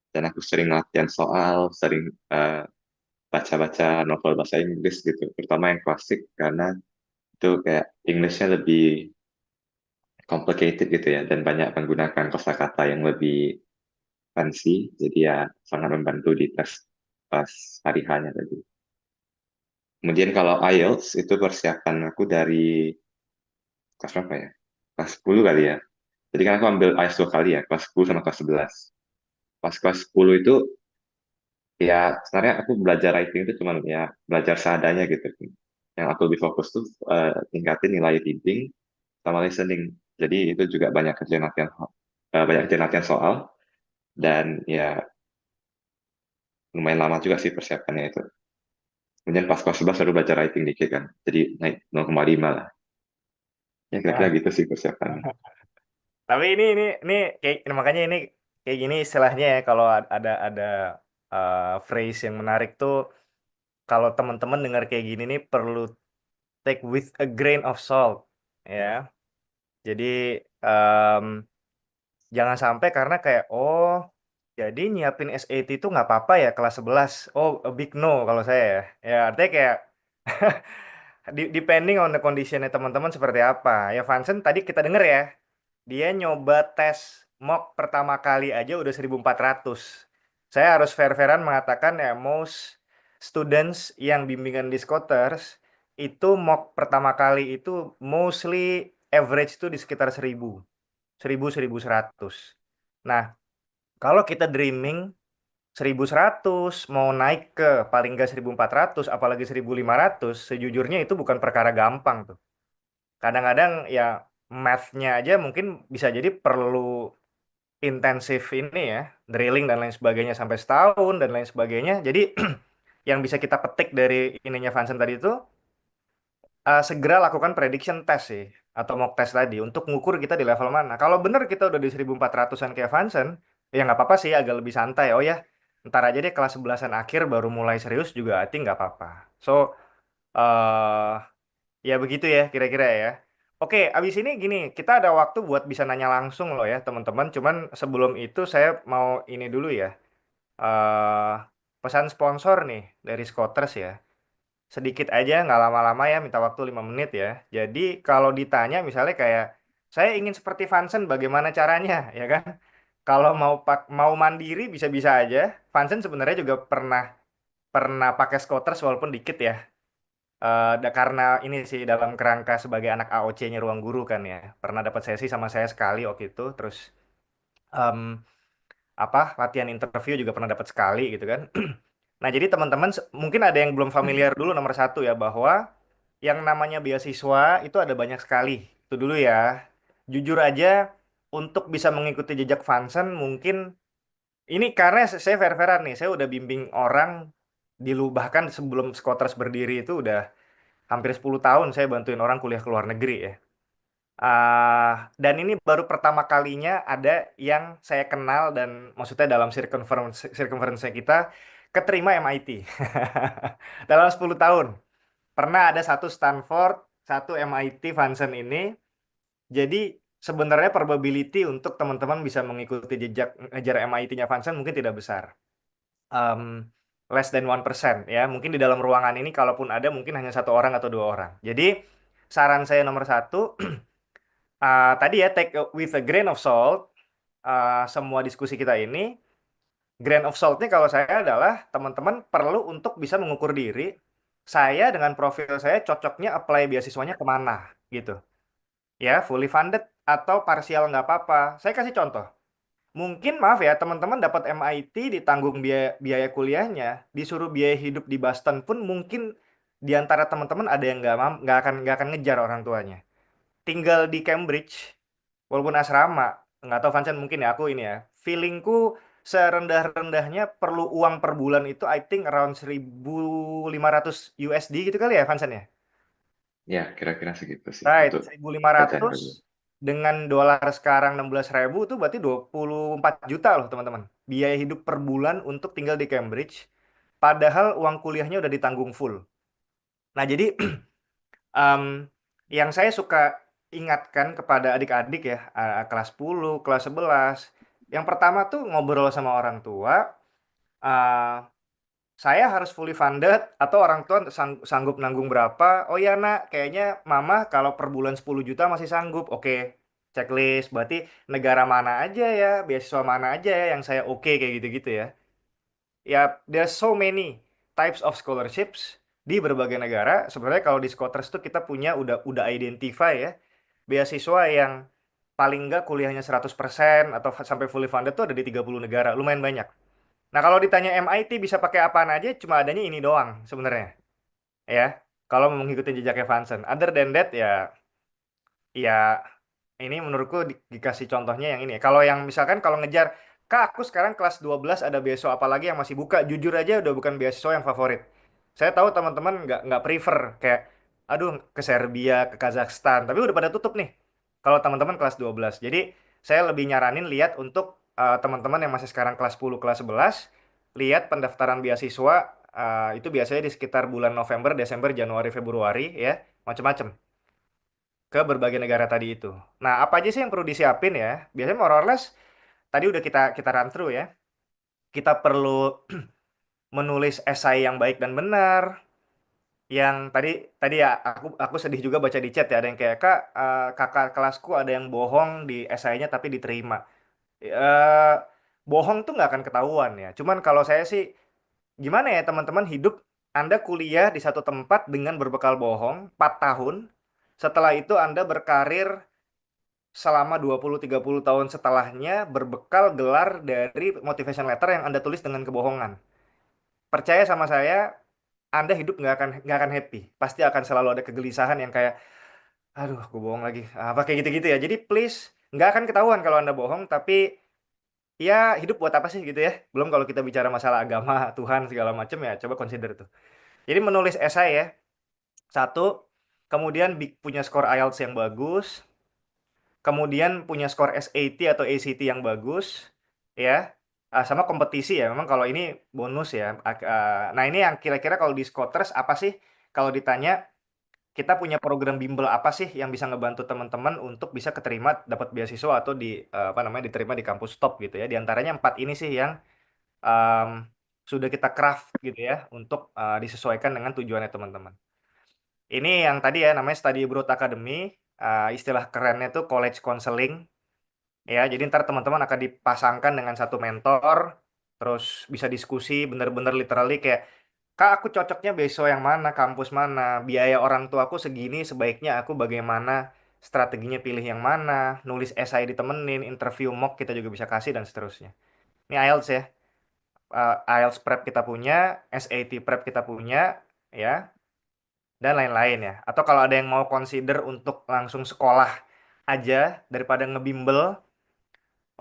dan aku sering latihan soal, sering baca-baca novel bahasa Inggris gitu, terutama yang klasik karena itu kayak Englishnya lebih complicated gitu ya, dan banyak menggunakan kosakata yang lebih fancy, jadi ya sangat membantu di tes pas hari hanya tadi. Kemudian kalau IELTS itu persiapan aku dari kelas berapa ya? Kelas 10 kali ya. Jadi kan aku ambil IELTS 2 kali ya, kelas 10 sama kelas 11. Pas kelas 10 itu ya sebenarnya aku belajar writing itu cuma ya belajar seadanya gitu. Yang aku lebih fokus tuh tingkatin nilai reading sama listening. Jadi itu juga banyak kerjaan latihan soal dan ya lumayan lama juga sih persiapannya itu. Kemudian pas kelas 11 baru belajar writing dikit kan. Jadi naik 0,5 lah. Ya kira-kira Nah, gitu sih persiapannya. tapi ini kayak makanya ini kayak gini istilahnya ya kalau ada phrase yang menarik tuh kalau teman-teman dengar kayak gini nih perlu take with a grain of salt ya. Jadi em, jangan sampai karena kayak oh jadi nyiapin SAT itu nggak apa-apa ya kelas 11. Oh, a big no kalau saya ya. Ya artinya kayak depending on the conditionnya teman-teman seperti apa. Ya Vansen tadi kita denger ya, dia nyoba tes mock pertama kali aja udah 1.400. Saya harus fair-fairan mengatakan ya most students yang bimbingan di Scholars itu mock pertama kali itu mostly average itu di sekitar 1.100. Nah, kalau kita dreaming 1.100 mau naik ke paling nggak 1.400 apalagi 1.500 sejujurnya itu bukan perkara gampang tuh. Kadang-kadang ya math-nya aja mungkin bisa jadi perlu intensif ini ya, drilling dan lain sebagainya sampai setahun dan lain sebagainya. Jadi yang bisa kita petik dari ininya Vansen tadi itu segera lakukan prediction test sih atau mock test tadi untuk ngukur kita di level mana. Kalau bener kita udah di 1.400-an kayak Vansen, ya nggak apa-apa sih agak lebih santai. Oh ya, ntar aja deh kelas 11-an akhir baru mulai serius juga I think nggak apa-apa. So, eh ya begitu ya kira-kira ya. Oke, abis ini gini, kita ada waktu buat bisa nanya langsung loh ya teman-teman. Cuman sebelum itu saya mau ini dulu ya. eh Pesan sponsor nih dari Scooters ya. Sedikit aja, nggak lama-lama ya, minta waktu 5 menit ya. Jadi kalau ditanya misalnya kayak, saya ingin seperti Vansen, bagaimana caranya, ya kan? Kalau mau mandiri bisa-bisa aja. Vansen sebenarnya juga pernah pernah pakai Scooters walaupun dikit ya. Karena ini sih dalam kerangka sebagai anak AOC-nya Ruang Guru kan ya. Pernah dapat sesi sama saya sekali waktu itu. Terus em, latihan interview juga pernah dapat sekali gitu kan. Nah, jadi teman-teman mungkin ada yang belum familiar dulu nomor satu ya bahwa yang namanya beasiswa itu ada banyak sekali. Itu dulu ya. Jujur aja untuk bisa mengikuti jejak Vansen mungkin ini karena saya fair-fairan nih, saya udah bimbing orang bahkan sebelum Scholars berdiri itu udah hampir 10 tahun saya bantuin orang kuliah ke luar negeri ya. Dan ini baru pertama kalinya ada yang saya kenal dan maksudnya dalam circumference kita keterima MIT. Dalam 10 tahun. Pernah ada satu Stanford, satu MIT Vansen ini. Jadi sebenarnya probability untuk teman-teman bisa mengikuti jejak ngejar MIT-nya Vansen mungkin tidak besar. Um, Less than 1% ya. Mungkin di dalam ruangan ini kalaupun ada mungkin hanya satu orang atau dua orang. Jadi saran saya nomor satu, tadi ya take with a grain of salt semua diskusi kita ini. Grain of salt-nya kalau saya adalah teman-teman perlu untuk bisa mengukur diri saya dengan profil saya cocoknya apply beasiswanya kemana gitu. Ya, fully funded atau parsial nggak apa-apa. Saya kasih contoh. Mungkin maaf ya, teman-teman dapat MIT ditanggung biaya kuliahnya, disuruh biaya hidup di Boston pun mungkin di antara teman-teman ada yang nggak akan ngejar orang tuanya. Tinggal di Cambridge, walaupun asrama, nggak tahu Vansan mungkin ya aku ini ya. Feelingku serendah-rendahnya perlu uang per bulan itu I think around 1.500 USD gitu kali ya Vansan ya. Ya, kira-kira segitu sih Right, untuk bacaan 1.500 dulu. dengan dolar sekarang 16.000 itu berarti 24 juta loh teman-teman. Biaya hidup per bulan untuk tinggal di Cambridge. Padahal uang kuliahnya udah ditanggung full. Nah jadi em, yang saya suka ingatkan kepada adik-adik ya, kelas 10, kelas 11. Yang pertama tuh ngobrol sama orang tua. eh, saya harus fully funded atau orang tua sanggup nanggung berapa? Oh ya nak, kayaknya mama kalau per bulan 10 juta masih sanggup. Oke, checklist. Berarti negara mana aja ya, beasiswa mana aja ya yang saya oke kayak gitu-gitu ya. Ya, there's so many types of scholarships. di berbagai negara. Sebenarnya kalau di Scholars tuh kita punya udah identify ya beasiswa yang paling nggak kuliahnya 100% atau sampai fully funded tuh ada di 30 negara, lumayan banyak. Nah, kalau ditanya MIT bisa pakai apaan aja, cuma adanya ini doang sebenarnya. Ya, kalau mau mengikuti jejaknya Vanson. Other than that ya ini menurutku dikasih contohnya yang ini. Kalau yang misalkan kalau ngejar, Kak, aku sekarang kelas 12 ada beasiswa apa lagi yang masih buka? Jujur aja udah bukan beasiswa yang favorit. Saya tahu teman-teman nggak prefer kayak aduh ke Serbia, ke Kazakhstan, tapi udah pada tutup nih. Kalau teman-teman kelas 12. Jadi saya lebih nyaranin lihat untuk teman-teman yang masih sekarang kelas 10, kelas 11, lihat pendaftaran beasiswa itu biasanya di sekitar bulan November, Desember, Januari, Februari ya, macam-macam ke berbagai negara tadi itu. Nah, apa aja sih yang perlu disiapin ya? Biasanya more or less tadi udah kita run through ya. Kita perlu menulis esai yang baik dan benar. Yang tadi tadi ya aku sedih juga baca di chat ya ada yang kayak Kak, kakak kelasku ada yang bohong di esainya tapi diterima. Eh bohong tuh nggak akan ketahuan ya. Cuman kalau saya sih gimana ya teman-teman hidup Anda kuliah di satu tempat dengan berbekal bohong 4 tahun. Setelah itu Anda berkarir selama 20-30 tahun setelahnya berbekal gelar dari motivation letter yang Anda tulis dengan kebohongan. Percaya sama saya, Anda hidup nggak akan happy. Pasti akan selalu ada kegelisahan yang kayak, aduh, aku bohong lagi. Apa kayak gitu-gitu ya. Jadi please, nggak akan ketahuan kalau Anda bohong, tapi ya hidup buat apa sih gitu ya. Belum kalau kita bicara masalah agama, Tuhan, segala macam ya, coba consider tuh. Jadi menulis esai ya, satu, kemudian punya skor IELTS yang bagus, kemudian punya skor SAT atau ACT yang bagus, ya. Sama kompetisi ya, memang kalau ini bonus ya. Nah ini yang kira-kira kalau di Scholars apa sih? Kalau ditanya, kita punya program bimbel apa sih yang bisa ngebantu teman-teman untuk bisa keterima dapat beasiswa atau apa namanya diterima di kampus top gitu ya. Di antaranya 4 ini sih yang um, sudah kita craft gitu ya untuk disesuaikan dengan tujuannya teman-teman. Ini yang tadi ya namanya Study Abroad Academy, istilah kerennya tuh college counseling. Ya, jadi ntar teman-teman akan dipasangkan dengan satu mentor, terus bisa diskusi bener-bener literally kayak, Kak, aku cocoknya beasiswa yang mana, kampus mana, biaya orang tua aku segini, sebaiknya aku bagaimana, strateginya pilih yang mana, nulis esai ditemenin, interview mock kita juga bisa kasih, dan seterusnya. Ini IELTS ya. IELTS prep kita punya, SAT prep kita punya, ya, dan lain-lain ya. Atau kalau ada yang mau consider untuk langsung sekolah aja daripada ngebimbel,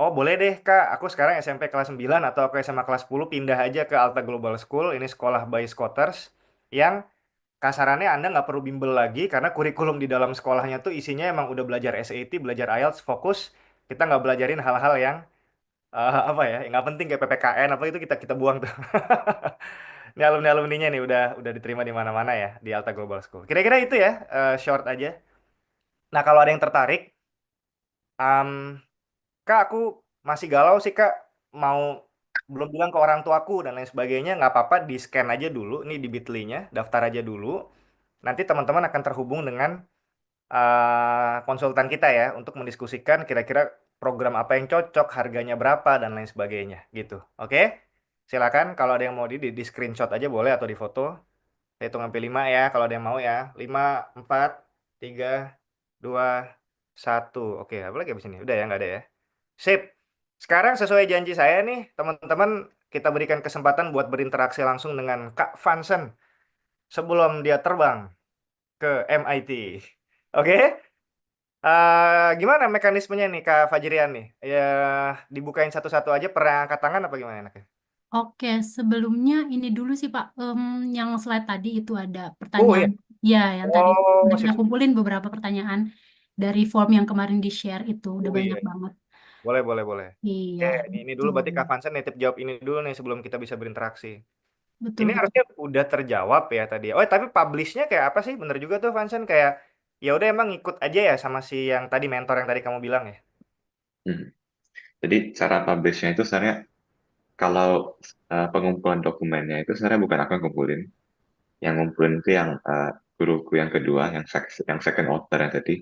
oh boleh deh Kak, aku sekarang SMP kelas 9 atau aku SMA kelas 10 pindah aja ke Alta Global School, ini sekolah by Scholars, yang kasarannya Anda nggak perlu bimbel lagi karena kurikulum di dalam sekolahnya tuh isinya emang udah belajar SAT, belajar IELTS, fokus, kita nggak belajarin hal-hal yang apa ya, yang nggak penting kayak PPKN, apa itu kita buang tuh. Ini alumni-alumninya nih udah diterima di mana-mana ya di Alta Global School. Kira-kira itu ya, short aja. Nah kalau ada yang tertarik, um, Kak, aku masih galau sih, Kak. Mau belum bilang ke orang tuaku dan lain sebagainya, nggak apa-apa, di-scan aja dulu, nih di Bitly-nya, daftar aja dulu. Nanti teman-teman akan terhubung dengan konsultan kita ya, untuk mendiskusikan kira-kira program apa yang cocok, harganya berapa, dan lain sebagainya, gitu. Oke? Silakan, kalau ada yang mau di screenshot aja boleh, atau di foto. Saya hitung sampai 5 ya, kalau ada yang mau ya. 5, 4, 3, 2, 1. Oke, apa lagi abis ini? Udah ya, nggak ada ya? Sip. Sekarang sesuai janji saya nih, teman-teman, kita berikan kesempatan buat berinteraksi langsung dengan Kak Vansen sebelum dia terbang ke MIT. Oke? Gimana mekanismenya nih Kak Fajrian nih? Ya, dibukain satu-satu aja, pernah angkat tangan apa gimana enaknya? Oke, sebelumnya ini dulu sih Pak, yang slide tadi itu ada Oh iya. pertanyaan, ya yang tadi Oh, udah sip, kita sip. kumpulin beberapa pertanyaan dari form yang kemarin di-share itu, udah Oh iya. banyak banget. Boleh, boleh, boleh. Iya, Oke, ini dulu betul, berarti Kak Vansen nitip jawab ini dulu nih sebelum kita bisa berinteraksi. betul, Ini betul. harusnya udah terjawab ya tadi. Oh, tapi publishnya kayak apa sih? Bener juga tuh Vansen kayak ya udah emang ikut aja ya sama si yang tadi mentor yang tadi kamu bilang ya. Hmm. Jadi cara publish-nya itu sebenarnya kalau pengumpulan dokumennya itu sebenarnya bukan aku yang kumpulin. Yang ngumpulin itu yang guruku yang kedua, yang second author yang tadi.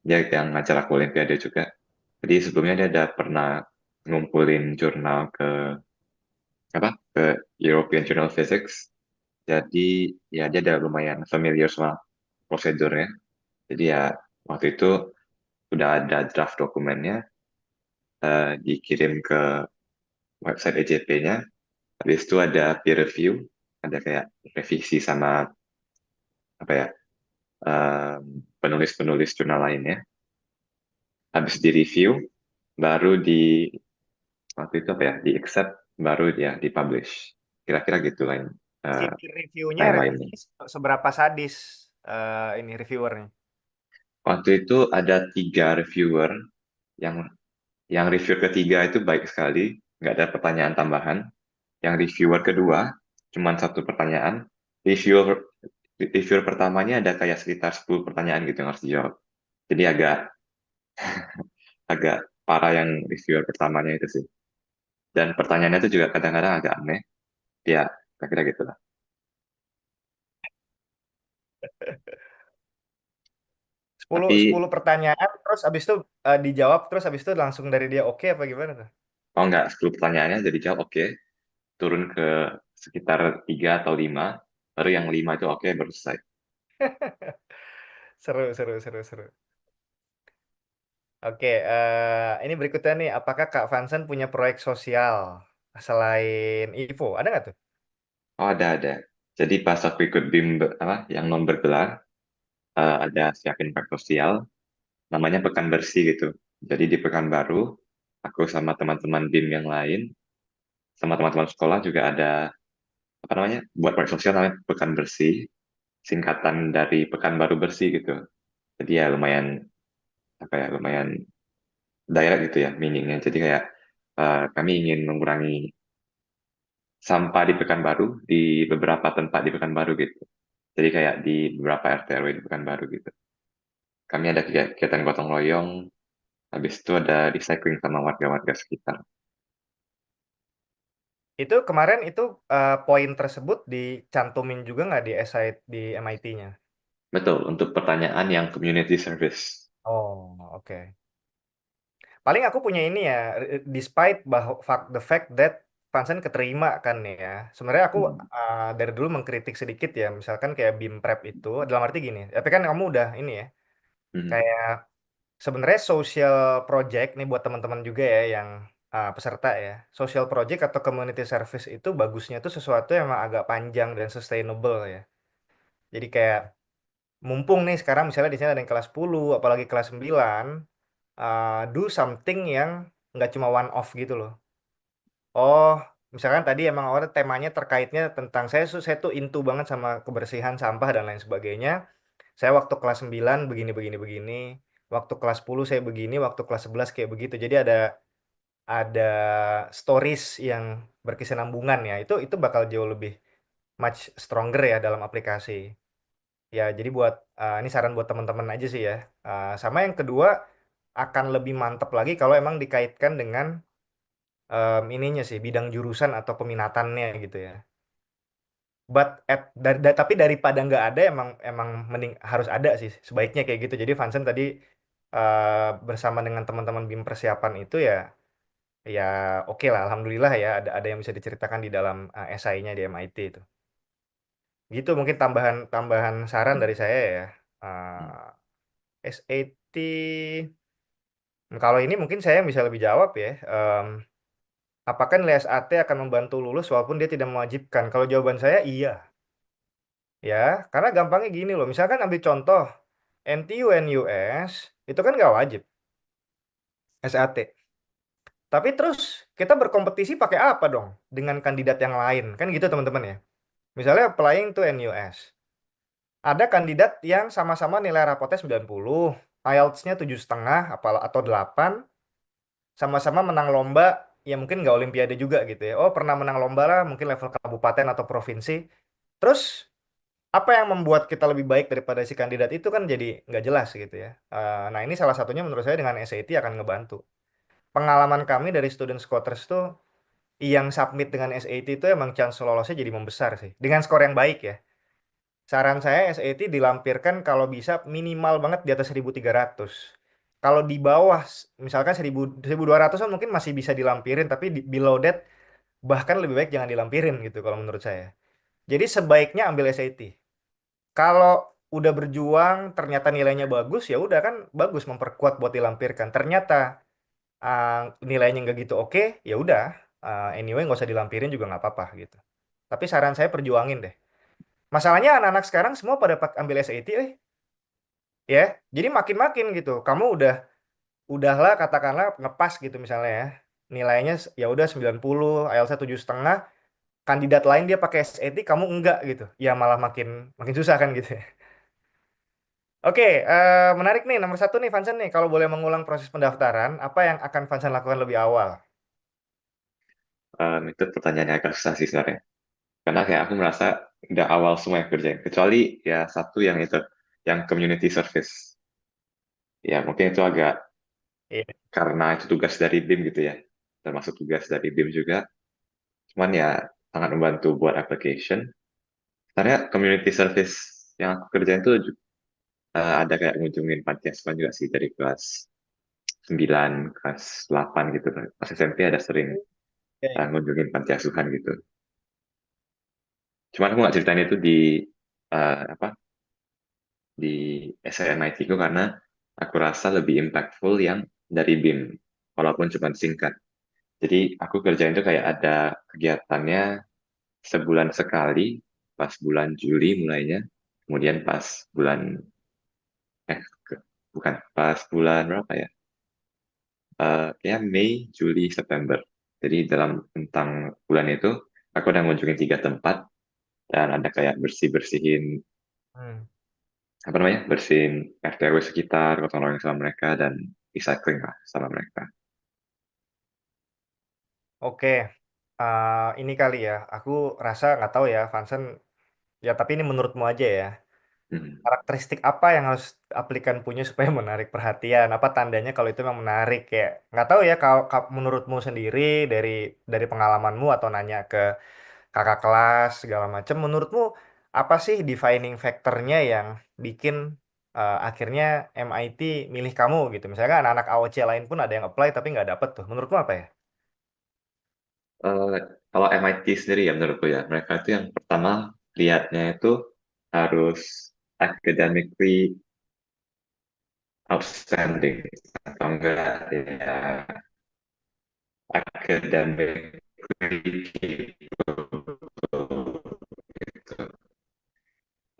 Dia yang ngajar aku Olimpiade juga. Jadi sebelumnya dia ada pernah ngumpulin jurnal ke European Journal of Physics. Jadi ya dia ada lumayan familiar sama prosedurnya. Jadi ya waktu itu udah ada draft dokumennya, dikirim ke website EJP-nya. Habis itu ada peer review, ada kayak revisi sama apa ya, penulis-penulis jurnal lainnya. Habis di review, baru di waktu itu apa ya, di accept, baru ya dipublish. Kira-kira gitu lah Si eh, reviewnya timeline-nya. seberapa sadis ini reviewernya? Waktu itu ada 3 reviewer, yang reviewer ketiga itu baik sekali, nggak ada pertanyaan tambahan. Yang reviewer kedua cuma 1 pertanyaan. Reviewer reviewer pertamanya ada kayak sekitar 10 pertanyaan gitu yang harus dijawab. Jadi agak agak parah yang reviewer pertamanya itu sih. Dan pertanyaannya itu juga kadang-kadang agak aneh. Ya, kira-kira gitu lah. 10 Tapi, 10 pertanyaan terus abis itu dijawab terus abis itu langsung dari dia oke apa gimana tuh? oh nggak, 10 pertanyaannya jadi jawab oke. Turun ke sekitar 3 atau 5. Baru yang 5 itu oke, baru selesai. Seru, seru, seru, seru. Oke, ini berikutnya nih, apakah Kak Vansen punya proyek sosial selain IVO? Ada nggak tuh? Oh, ada. Jadi pas aku ikut BIM apa, yang non bergelar, ada siapin proyek sosial, namanya Pekan Bersih gitu. Jadi di Pekanbaru, aku sama teman-teman BIM yang lain, sama teman-teman sekolah juga ada apa namanya, buat proyek sosial namanya Pekan Bersih, singkatan dari Pekanbaru Bersih gitu. Jadi ya lumayan apa ya, lumayan direct gitu ya meaningnya. Jadi kayak kami ingin mengurangi sampah di Pekanbaru di beberapa tempat di Pekanbaru gitu. Jadi kayak di beberapa RT RW di Pekanbaru gitu. Kami ada kegiatan gotong royong, habis itu ada recycling sama warga-warga sekitar. Itu kemarin itu poin tersebut dicantumin juga nggak di SI di MIT-nya? Betul, untuk pertanyaan yang community service. Oh, oke. Paling aku punya ini ya, despite bahwa the fact that Vansen keterima kan ya. Sebenarnya aku dari dulu mengkritik sedikit ya, misalkan kayak BIM Prep itu, dalam arti gini, tapi kan kamu udah ini ya, Mhm. kayak sebenarnya social project nih buat teman-teman juga ya yang peserta ya. Social project atau community service itu bagusnya tuh sesuatu yang emang agak panjang dan sustainable ya. Jadi kayak mumpung nih sekarang misalnya di sini ada yang kelas 10, apalagi kelas 9, do something yang nggak cuma one off gitu loh. Oh, misalkan tadi emang awalnya temanya terkaitnya tentang saya tuh into banget sama kebersihan sampah dan lain sebagainya. Saya waktu kelas 9 begini begini begini, waktu kelas 10 saya begini, waktu kelas 11 kayak begitu. Jadi ada stories yang berkesinambungan ya. Itu bakal jauh lebih much stronger ya dalam aplikasi. Ya, jadi buat ini saran buat teman-teman aja sih ya. Sama yang kedua akan lebih mantap lagi kalau emang dikaitkan dengan ininya sih bidang jurusan atau peminatannya gitu ya. Tapi daripada nggak ada emang emang mending harus ada sih sebaiknya kayak gitu. Jadi Vansen tadi bersama dengan teman-teman BIM persiapan itu ya ya oke lah alhamdulillah ya ada yang bisa diceritakan di dalam esainya di MIT itu. Gitu mungkin tambahan tambahan saran dari saya ya. SAT kalau ini mungkin saya yang bisa lebih jawab ya. Apakah nilai SAT akan membantu lulus walaupun dia tidak mewajibkan? Kalau jawaban saya iya. Ya, karena gampangnya gini loh. Misalkan ambil contoh NTU NUS itu kan nggak wajib SAT. Tapi terus kita berkompetisi pakai apa dong dengan kandidat yang lain? Kan gitu teman-teman ya. Misalnya applying to NUS. Ada kandidat yang sama-sama nilai rapotnya 90, IELTS-nya 7,5 atau 8, sama-sama menang lomba, ya mungkin nggak olimpiade juga gitu ya. Oh, pernah menang lomba lah, mungkin level kabupaten atau provinsi. Terus apa yang membuat kita lebih baik daripada si kandidat itu kan jadi nggak jelas gitu ya. Nah ini salah satunya menurut saya dengan SAT akan ngebantu. Pengalaman kami dari student Scholars tuh yang submit dengan SAT itu emang chance lolosnya jadi membesar sih. Dengan skor yang baik ya. Saran saya SAT dilampirkan kalau bisa minimal banget di atas 1.300. Kalau di bawah misalkan 1.200 kan mungkin masih bisa dilampirin tapi below that bahkan lebih baik jangan dilampirin gitu kalau menurut saya. Jadi sebaiknya ambil SAT. Kalau udah berjuang ternyata nilainya bagus, ya udah kan bagus, memperkuat buat dilampirkan. Ternyata nilainya nggak gitu oke, ya udah, anyway nggak usah dilampirin juga nggak apa-apa gitu. Tapi saran saya perjuangin deh. Masalahnya anak-anak sekarang semua pada ambil SAT, ya. Jadi makin-makin gitu. Kamu udahlah katakanlah ngepas gitu misalnya ya. Nilainya ya udah 90, IELTS 7,5, kandidat lain dia pakai SAT, kamu enggak gitu. Ya malah makin makin susah kan gitu ya. Oke, menarik nih. Nomor satu nih, Vansen nih. Kalau boleh mengulang proses pendaftaran, apa yang akan Vansen lakukan lebih awal? Itu pertanyaan yang agak susah sih sebenarnya. Karena kayak aku merasa udah awal semua yang kerjain. Kecuali ya satu yang itu, yang community service. Ya mungkin itu agak Iya. karena itu tugas dari BIM gitu ya. Termasuk tugas dari BIM juga. Cuman ya sangat membantu buat application. Sebenarnya community service yang aku kerjain itu ada kayak ngunjungin panti asuhan juga sih dari kelas 9, kelas 8 gitu. Pas SMP ada sering Iya, iya. ngunjungin panti asuhan gitu. Cuman aku nggak ceritain itu di apa di SNMIT ku karena aku rasa lebih impactful yang dari BIM, walaupun cuma singkat. Jadi aku kerjain itu kayak ada kegiatannya sebulan sekali, pas bulan Juli mulainya, kemudian pas bulan bukan pas bulan berapa ya? Kayak Mei, Juli, September. Jadi dalam tentang bulan itu aku udah ngunjungin 3 tempat dan ada kayak bersih-bersihin Hmm. apa namanya, bersihin RT RW sekitar, gotong royong sama mereka dan recycling lah sama mereka. Oke, ini kali ya. Aku rasa nggak tahu ya, Vansen. Ya, tapi ini menurutmu aja ya. Hmm. Karakteristik apa yang harus aplikan punya supaya menarik perhatian? Apa tandanya kalau itu memang menarik? Kayak nggak tahu ya. Kalau menurutmu sendiri dari pengalamanmu atau nanya ke kakak kelas segala macam, menurutmu apa sih defining factornya yang bikin akhirnya MIT milih kamu gitu? Misalnya anak-anak AOC lain pun ada yang apply tapi nggak dapet tuh. Menurutmu apa ya? Eh, Kalau MIT sendiri ya menurutku ya, mereka itu yang pertama lihatnya itu harus academically outstanding atau enggak ya academically capable gitu.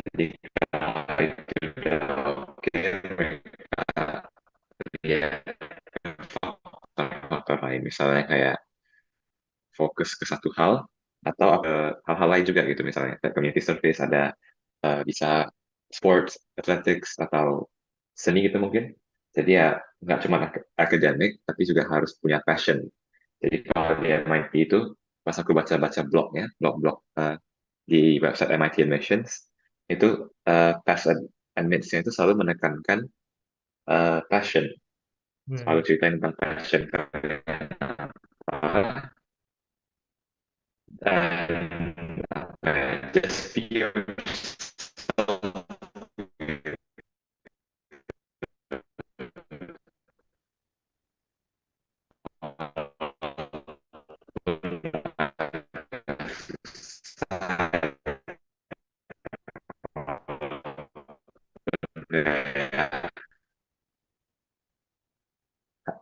Jadi kalau itu udah oke, mereka lihat faktor-faktor lain misalnya kayak fokus ke satu hal atau hal-hal lain juga gitu misalnya kayak community service ada bisa sports, athletics atau seni gitu mungkin. Jadi ya nggak cuma akademik tapi juga harus punya passion. Jadi kalau di MIT itu pas aku baca-baca blog-blog di website MIT Admissions itu pass admits-nya itu selalu menekankan passion, selalu Hmm. ceritain tentang passion kalian apa, dan apa ya, just be yourself.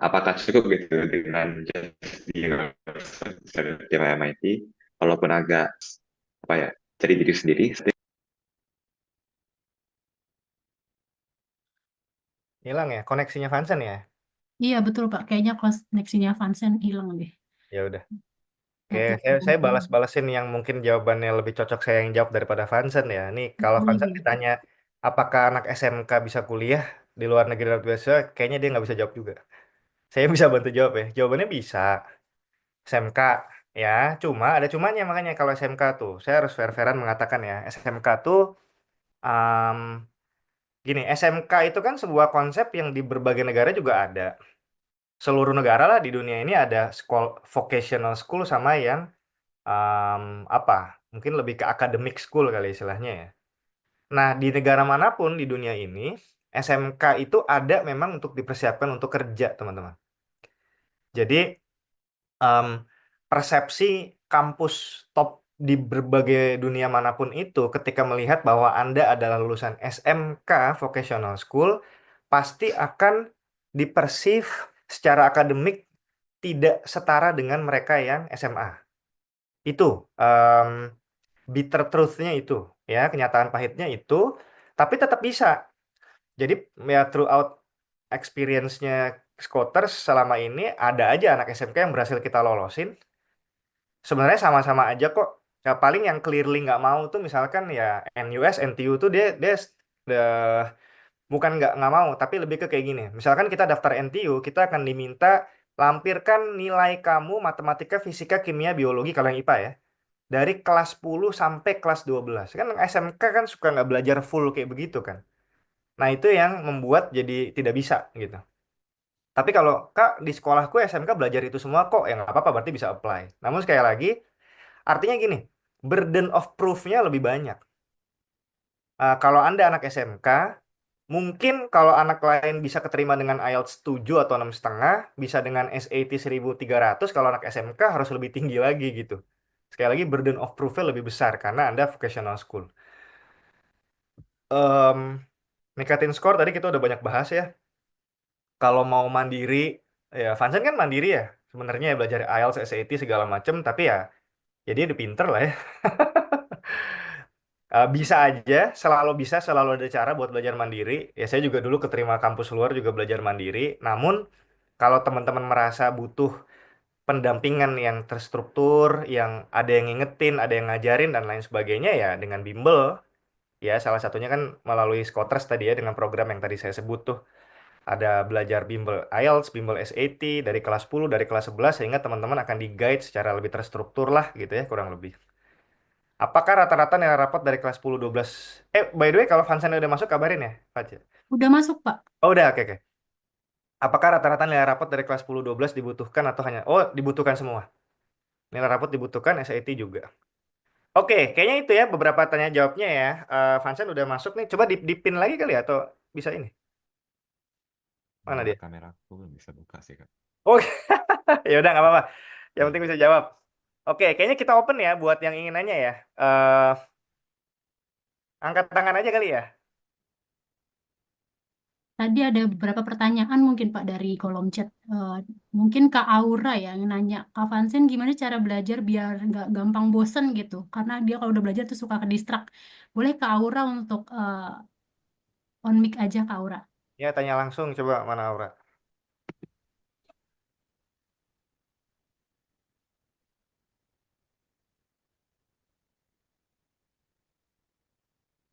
Apakah cukup gitu dengan just be yourself kira MIT walaupun agak apa ya jadi diri sendiri. Hilang ya koneksinya Vansen ya? Iya betul Pak, kayaknya koneksinya Vansen hilang deh. Ya udah. Oke, Satu. saya balas-balasin yang mungkin jawabannya lebih cocok saya yang jawab daripada Vansen ya. Nih, kalau Oh Vansen iya. ditanya apakah anak SMK bisa kuliah di luar negeri dan biasa, kayaknya dia nggak bisa jawab juga. Saya bisa bantu jawab ya. Jawabannya bisa. SMK ya, cuma ada cumanya makanya kalau SMK tuh, saya harus fair-fairan mengatakan ya, SMK tuh um, gini, SMK itu kan sebuah konsep yang di berbagai negara juga ada. Seluruh negara lah di dunia ini ada vocational school sama yang apa? Mungkin lebih ke academic school kali istilahnya ya. Nah, di negara manapun di dunia ini, SMK itu ada memang untuk dipersiapkan untuk kerja, teman-teman. Jadi, em, persepsi kampus top di berbagai dunia manapun itu, ketika melihat bahwa Anda adalah lulusan SMK Vocational School, pasti akan dipersif secara akademik tidak setara dengan mereka yang SMA. Itu bitter truth-nya itu, ya, kenyataan pahitnya itu, tapi tetap bisa. Jadi ya throughout experience-nya Scooters selama ini ada aja anak SMK yang berhasil kita lolosin. Sebenarnya sama-sama aja kok. Ya, paling yang clearly nggak mau tuh misalkan ya NUS, NTU tuh dia bukan nggak mau, tapi lebih ke kayak gini. Misalkan kita daftar NTU, kita akan diminta lampirkan nilai kamu matematika, fisika, kimia, biologi kalau yang IPA ya. Dari kelas 10 sampai kelas 12. Kan SMK kan suka nggak belajar full kayak begitu kan. Nah itu yang membuat jadi tidak bisa gitu. Tapi kalau Kak di sekolahku SMK belajar itu semua kok, ya nggak apa-apa berarti bisa apply. Namun sekali lagi, artinya gini, burden of proof-nya lebih banyak. Kalau Anda anak SMK, mungkin kalau anak lain bisa keterima dengan IELTS 7 atau 6,5, bisa dengan SAT 1.300, kalau anak SMK harus lebih tinggi lagi gitu. Sekali lagi, burden of proof-nya lebih besar karena Anda vocational school. Em Ningkatin skor tadi kita udah banyak bahas ya. Kalau mau mandiri, ya Vansen kan mandiri ya. Sebenarnya ya belajar IELTS, SAT segala macem, tapi ya dia udah pinter lah ya. Bisa aja, selalu bisa, selalu ada cara buat belajar mandiri. Ya saya juga dulu keterima kampus luar juga belajar mandiri. Namun kalau teman-teman merasa butuh pendampingan yang terstruktur, yang ada yang ngingetin, ada yang ngajarin dan lain sebagainya ya dengan bimbel. Ya salah satunya kan melalui Scoters tadi ya dengan program yang tadi saya sebut tuh. Ada belajar bimbel IELTS, bimbel SAT dari kelas 10, dari kelas 11 sehingga teman-teman akan di-guide secara lebih terstruktur lah gitu ya kurang lebih. Apakah rata-rata nilai rapot dari kelas 10 12? By the way kalau Vansan udah masuk kabarin ya, Fajar. Udah masuk, Pak. Oh, udah, oke oke. Apakah rata-rata nilai rapot dari kelas 10 12 dibutuhkan atau hanya dibutuhkan semua? Nilai rapot dibutuhkan, SAT juga. Oke, kayaknya itu ya beberapa tanya jawabnya ya. Vansan udah masuk nih. Coba dipin lagi kali ya atau bisa ini? Mana dia? Kameraku belum bisa buka sih, Kak. Oh, ya udah nggak apa-apa. Yang penting bisa jawab. Oke, kayaknya kita open ya buat yang ingin nanya ya. Angkat tangan aja kali ya. Tadi ada beberapa pertanyaan mungkin Pak dari kolom chat. Mungkin Kak Aura ya yang nanya, Kak Vansen gimana cara belajar biar nggak gampang bosen gitu? Karena dia kalau udah belajar tuh suka ke distract. Boleh Kak Aura untuk on mic aja Kak Aura. Ya, tanya langsung coba mana Aura.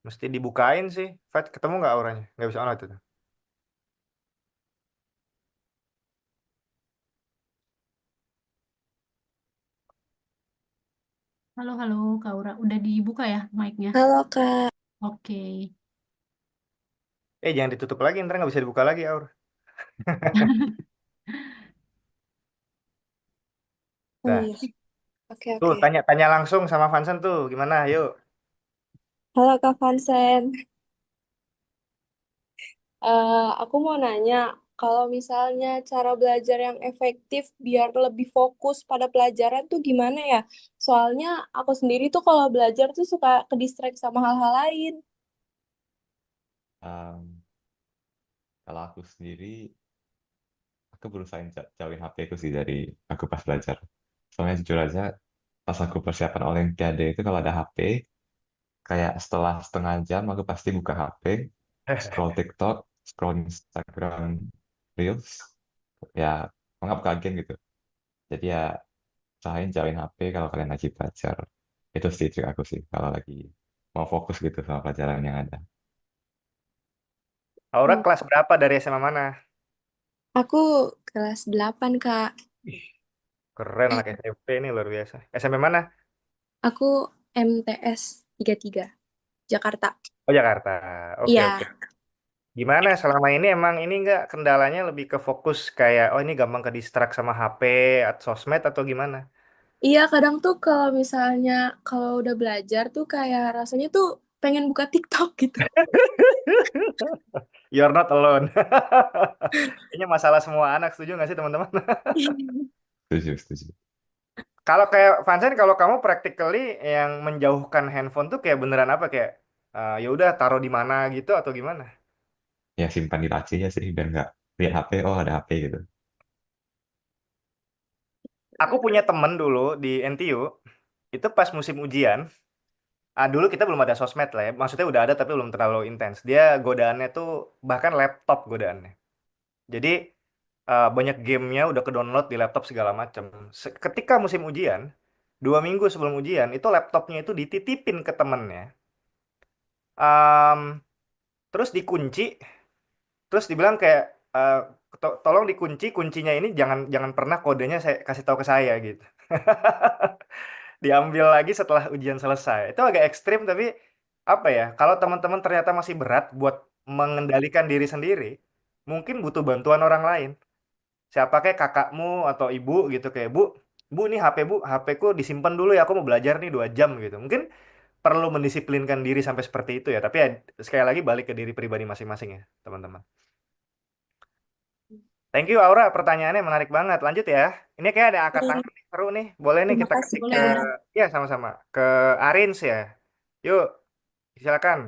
Mesti dibukain sih. Fat, ketemu nggak auranya? Nggak bisa on itu. Halo, halo Kak Aura. Udah dibuka ya mic-nya? Halo Kak, Oke. Jangan ditutup lagi, ntar nggak bisa dibuka lagi Aura. oh Nah, iya, oke tuh oke. tanya langsung sama Vansen tuh. Gimana? Yuk. Halo Kak Vansen. Aku mau nanya, kalau misalnya cara belajar yang efektif biar lebih fokus pada pelajaran tuh gimana ya? Soalnya aku sendiri tuh kalau belajar tuh suka ke distract sama hal-hal lain. Em, Kalau aku sendiri, aku berusaha jauhin HP aku sih dari aku pas belajar. Soalnya jujur aja, pas aku persiapan Olimpiade itu kalau ada HP, kayak setelah setengah jam aku pasti buka HP, scroll TikTok, scroll Instagram Reels, ya nggak buka game gitu. Jadi ya usahain jauhin HP kalau kalian lagi belajar. Itu sih trik aku sih kalau lagi mau fokus gitu sama pelajaran yang ada. Aura Oh, kelas berapa dari SMA mana? aku kelas 8 Kak. Ih, keren anak SMP ini luar biasa. SMP mana? Aku MTS 33, Jakarta. Oh, Jakarta. Oke Iya, oke. Gimana selama ini emang ini nggak kendalanya lebih ke fokus kayak oh ini gampang ke distract sama HP atau sosmed atau gimana? iya kadang tuh kalau misalnya kalau udah belajar tuh kayak rasanya tuh pengen buka TikTok gitu. You're not alone. Kayaknya masalah semua anak, setuju nggak sih teman-teman? Setuju, setuju. Kalau kayak Vansen, kalau kamu practically yang menjauhkan handphone tuh kayak beneran apa, kayak ya udah taruh di mana gitu atau gimana? Ya simpan di laci aja sih biar nggak lihat HP, oh ada HP gitu. Aku punya temen dulu di NTU, itu pas musim ujian, dulu kita belum ada sosmed lah ya, maksudnya udah ada tapi belum terlalu intens. Dia godaannya tuh bahkan laptop godaannya. Jadi banyak gamenya udah ke-download di laptop segala macam. Ketika musim ujian, 2 minggu sebelum ujian, itu laptopnya itu dititipin ke temennya. Em, Terus dikunci, terus dibilang kayak eh, tolong dikunci, kuncinya ini jangan jangan pernah kodenya saya kasih tahu ke saya gitu. Diambil lagi setelah ujian selesai. Itu agak ekstrim tapi apa ya? Kalau teman-teman ternyata masih berat buat mengendalikan diri sendiri, mungkin butuh bantuan orang lain. Siapa kayak kakakmu atau ibu gitu, kayak bu, bu nih HP bu, HP ku disimpan dulu ya, aku mau belajar nih 2 jam gitu. Mungkin perlu mendisiplinkan diri sampai seperti itu ya. Tapi ya, sekali lagi balik ke diri pribadi masing-masing ya, teman-teman. Thank you Aura, pertanyaannya menarik banget. Lanjut ya. Ini kayak ada angkat Hmm, tangan nih, seru nih. Boleh nih terima kita kasih ketik ke, Kak. ya sama-sama, ke Arins ya. Yuk, silakan.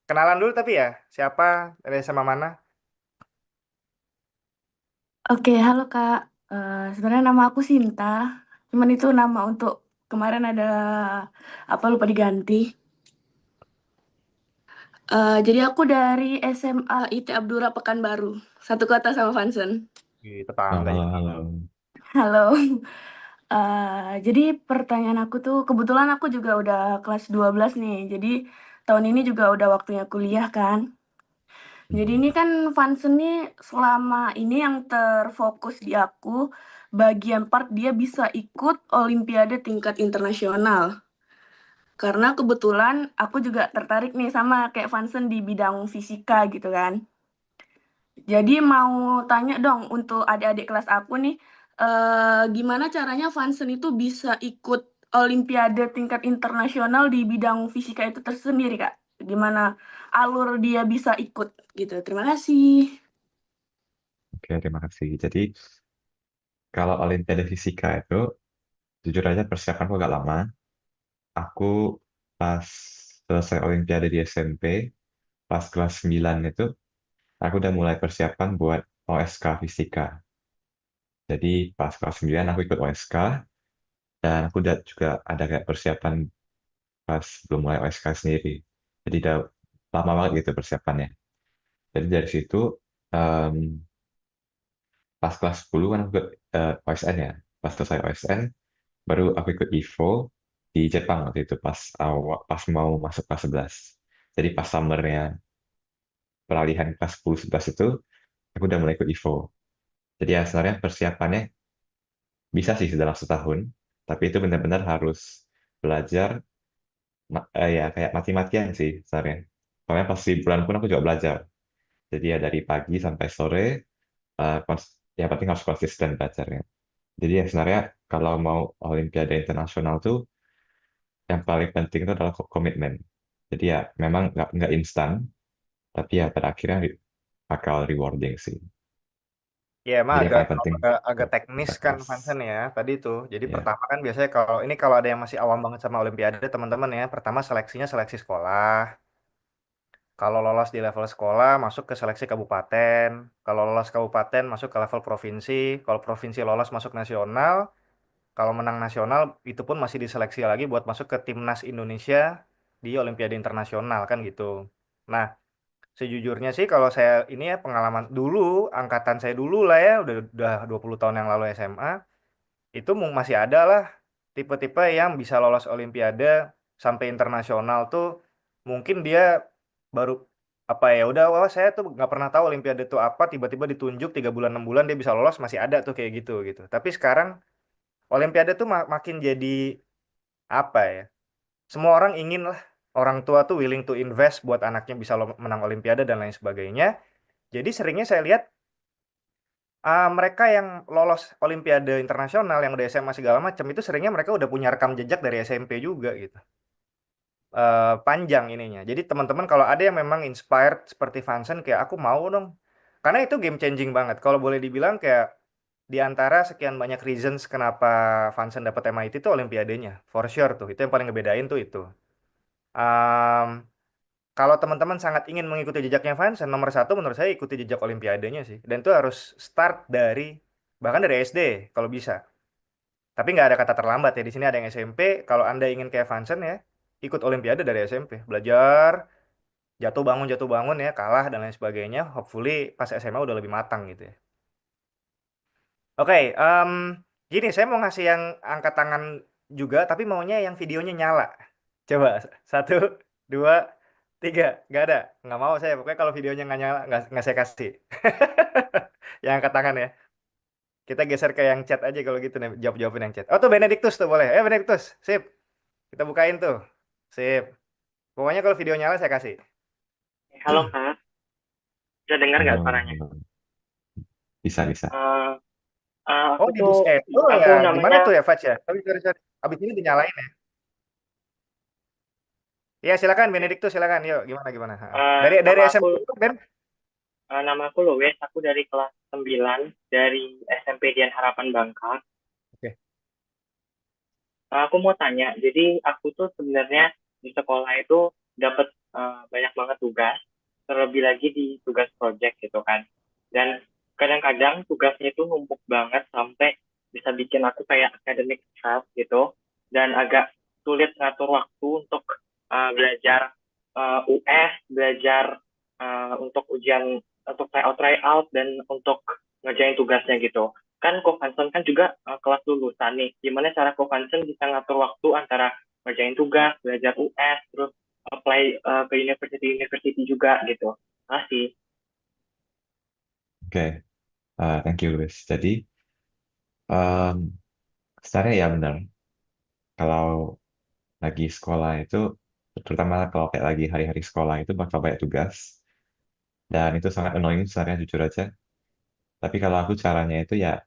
Kenalan dulu tapi ya, siapa, dari sama mana? Oke, halo Kak. Sebenarnya nama aku Sinta. Cuman itu nama untuk kemarin ada apa lupa diganti. Jadi aku dari SMA IT Abdurra Pekanbaru, satu kota sama Vansen. Di tetangga Halo, ya. halo. Halo. Jadi pertanyaan aku tuh kebetulan aku juga udah kelas 12 nih. Jadi tahun ini juga udah waktunya kuliah kan. Jadi ini kan Vansen nih selama ini yang terfokus di aku bagian part dia bisa ikut Olimpiade tingkat internasional. Karena kebetulan aku juga tertarik nih sama kayak Vansen di bidang fisika gitu kan. Jadi mau tanya dong untuk adik-adik kelas aku nih, gimana caranya Vansen itu bisa ikut Olimpiade tingkat internasional di bidang fisika itu tersendiri, Kak? Gimana alur dia bisa ikut gitu? Terima kasih. Oke, terima kasih. Jadi kalau Olimpiade Fisika itu, jujur aja persiapanku agak lama. Aku pas selesai Olimpiade di SMP, pas kelas 9 itu, aku udah mulai persiapan buat OSK Fisika. Jadi pas kelas 9 aku ikut OSK, dan aku udah juga ada kayak persiapan pas belum mulai OSK sendiri. Jadi udah lama banget gitu persiapannya. Jadi dari situ, em, pas kelas 10 kan aku ikut OSN ya. Pas selesai OSN, baru aku ikut IFO di Jepang waktu itu pas mau masuk kelas 11. Jadi pas summernya peralihan kelas 10 11 itu aku udah mulai ikut IFO. Jadi ya sebenarnya persiapannya bisa sih dalam setahun, tapi itu benar-benar harus belajar ya kayak mati-matian sih sebenarnya. Soalnya pas liburan pun aku juga belajar. Jadi ya dari pagi sampai sore ya penting harus konsisten belajarnya. Jadi ya sebenarnya kalau mau Olimpiade internasional tuh yang paling penting itu adalah komitmen. Jadi ya memang nggak instan, tapi ya pada akhirnya bakal rewarding sih. Ya, emang Jadi yang agak paling penting agak teknis kerja kan keras. Vansen ya tadi tuh. Jadi Ya. pertama kan biasanya kalau ada yang masih awam banget sama Olimpiade teman-teman ya, pertama seleksinya seleksi sekolah. Kalau lolos di level sekolah masuk ke seleksi kabupaten. Kalau lolos kabupaten masuk ke level provinsi. Kalau provinsi lolos masuk nasional. Kalau menang nasional itu pun masih diseleksi lagi buat masuk ke timnas Indonesia di Olimpiade internasional kan gitu. Nah, sejujurnya sih kalau saya ini ya pengalaman dulu, angkatan saya dulu lah ya, udah 20 tahun yang lalu SMA, itu masih ada lah tipe-tipe yang bisa lolos Olimpiade sampai internasional tuh mungkin dia baru apa ya udah wah saya tuh nggak pernah tahu Olimpiade itu apa, tiba-tiba ditunjuk 3 bulan 6 bulan dia bisa lolos, masih ada tuh kayak gitu gitu. Tapi sekarang Olimpiade tuh makin jadi apa ya, semua orang ingin lah, orang tua tuh willing to invest buat anaknya bisa menang Olimpiade dan lain sebagainya. Jadi seringnya saya lihat mereka yang lolos Olimpiade internasional yang udah SMA segala macam itu seringnya mereka udah punya rekam jejak dari SMP juga gitu. Panjang ininya. Jadi teman-teman kalau ada yang memang inspired seperti Vansen kayak aku mau dong. Karena itu game changing banget. Kalau boleh dibilang kayak di antara sekian banyak reasons kenapa Vansen dapat MIT itu Olimpiadenya, for sure tuh. Itu yang paling ngebedain tuh itu. Um, Kalau teman-teman sangat ingin mengikuti jejaknya Vansen, nomor satu menurut saya ikuti jejak Olimpiadenya sih. Dan itu harus start bahkan dari SD kalau bisa. Tapi nggak ada kata terlambat ya. Di sini ada yang SMP. Kalau Anda ingin kayak Vansen ya, ikut Olimpiade dari SMP. Belajar, jatuh bangun ya, kalah dan lain sebagainya. Hopefully pas SMA udah lebih matang gitu ya. Oke, gini saya mau ngasih yang angkat tangan juga, tapi maunya yang videonya nyala. Coba, satu, dua, tiga. Nggak ada, nggak mau saya. Pokoknya kalau videonya nggak nyala, nggak saya kasih. Yang angkat tangan ya. Kita geser ke yang chat aja kalau gitu nih, jawabin yang chat. Oh tuh Benedictus tuh boleh. Benedictus, sip. Kita bukain tuh, sip. Pokoknya kalau video nyala saya kasih. Halo Kak, bisa dengar nggak Halo, suaranya? halo. Bisa. Eh, aku Oh di tuh, disable aku ya. Gimana namanya tuh ya, Fats ya? Tapi sorry. Abis ini dinyalain ya. Ya silakan Benedictus silakan. Yuk gimana? Ha. Dari nama SMP aku itu, Ben. nama aku Lois, aku dari kelas 9 dari SMP Dian Harapan Bangka. Oke. Aku mau tanya, jadi aku tuh sebenarnya di sekolah itu dapat banyak banget tugas, terlebih lagi di tugas project gitu kan. Dan kadang-kadang tugasnya itu numpuk banget sampai bisa bikin aku kayak academic stress gitu, dan agak sulit ngatur waktu untuk belajar US, belajar untuk ujian, untuk try out, dan untuk ngerjain tugasnya gitu. Kan Kovanson kan juga kelas lulusan nih. Gimana cara Kovanson bisa ngatur waktu antara ngerjain tugas, belajar US, terus apply ke university juga gitu. Makasih. Oke, thank you, Luis. Jadi, em, sebenarnya ya benar. Kalau lagi sekolah itu, terutama kalau kayak lagi hari-hari sekolah itu bakal banyak tugas. Dan itu sangat annoying sebenarnya, jujur aja. Tapi kalau aku caranya itu ya,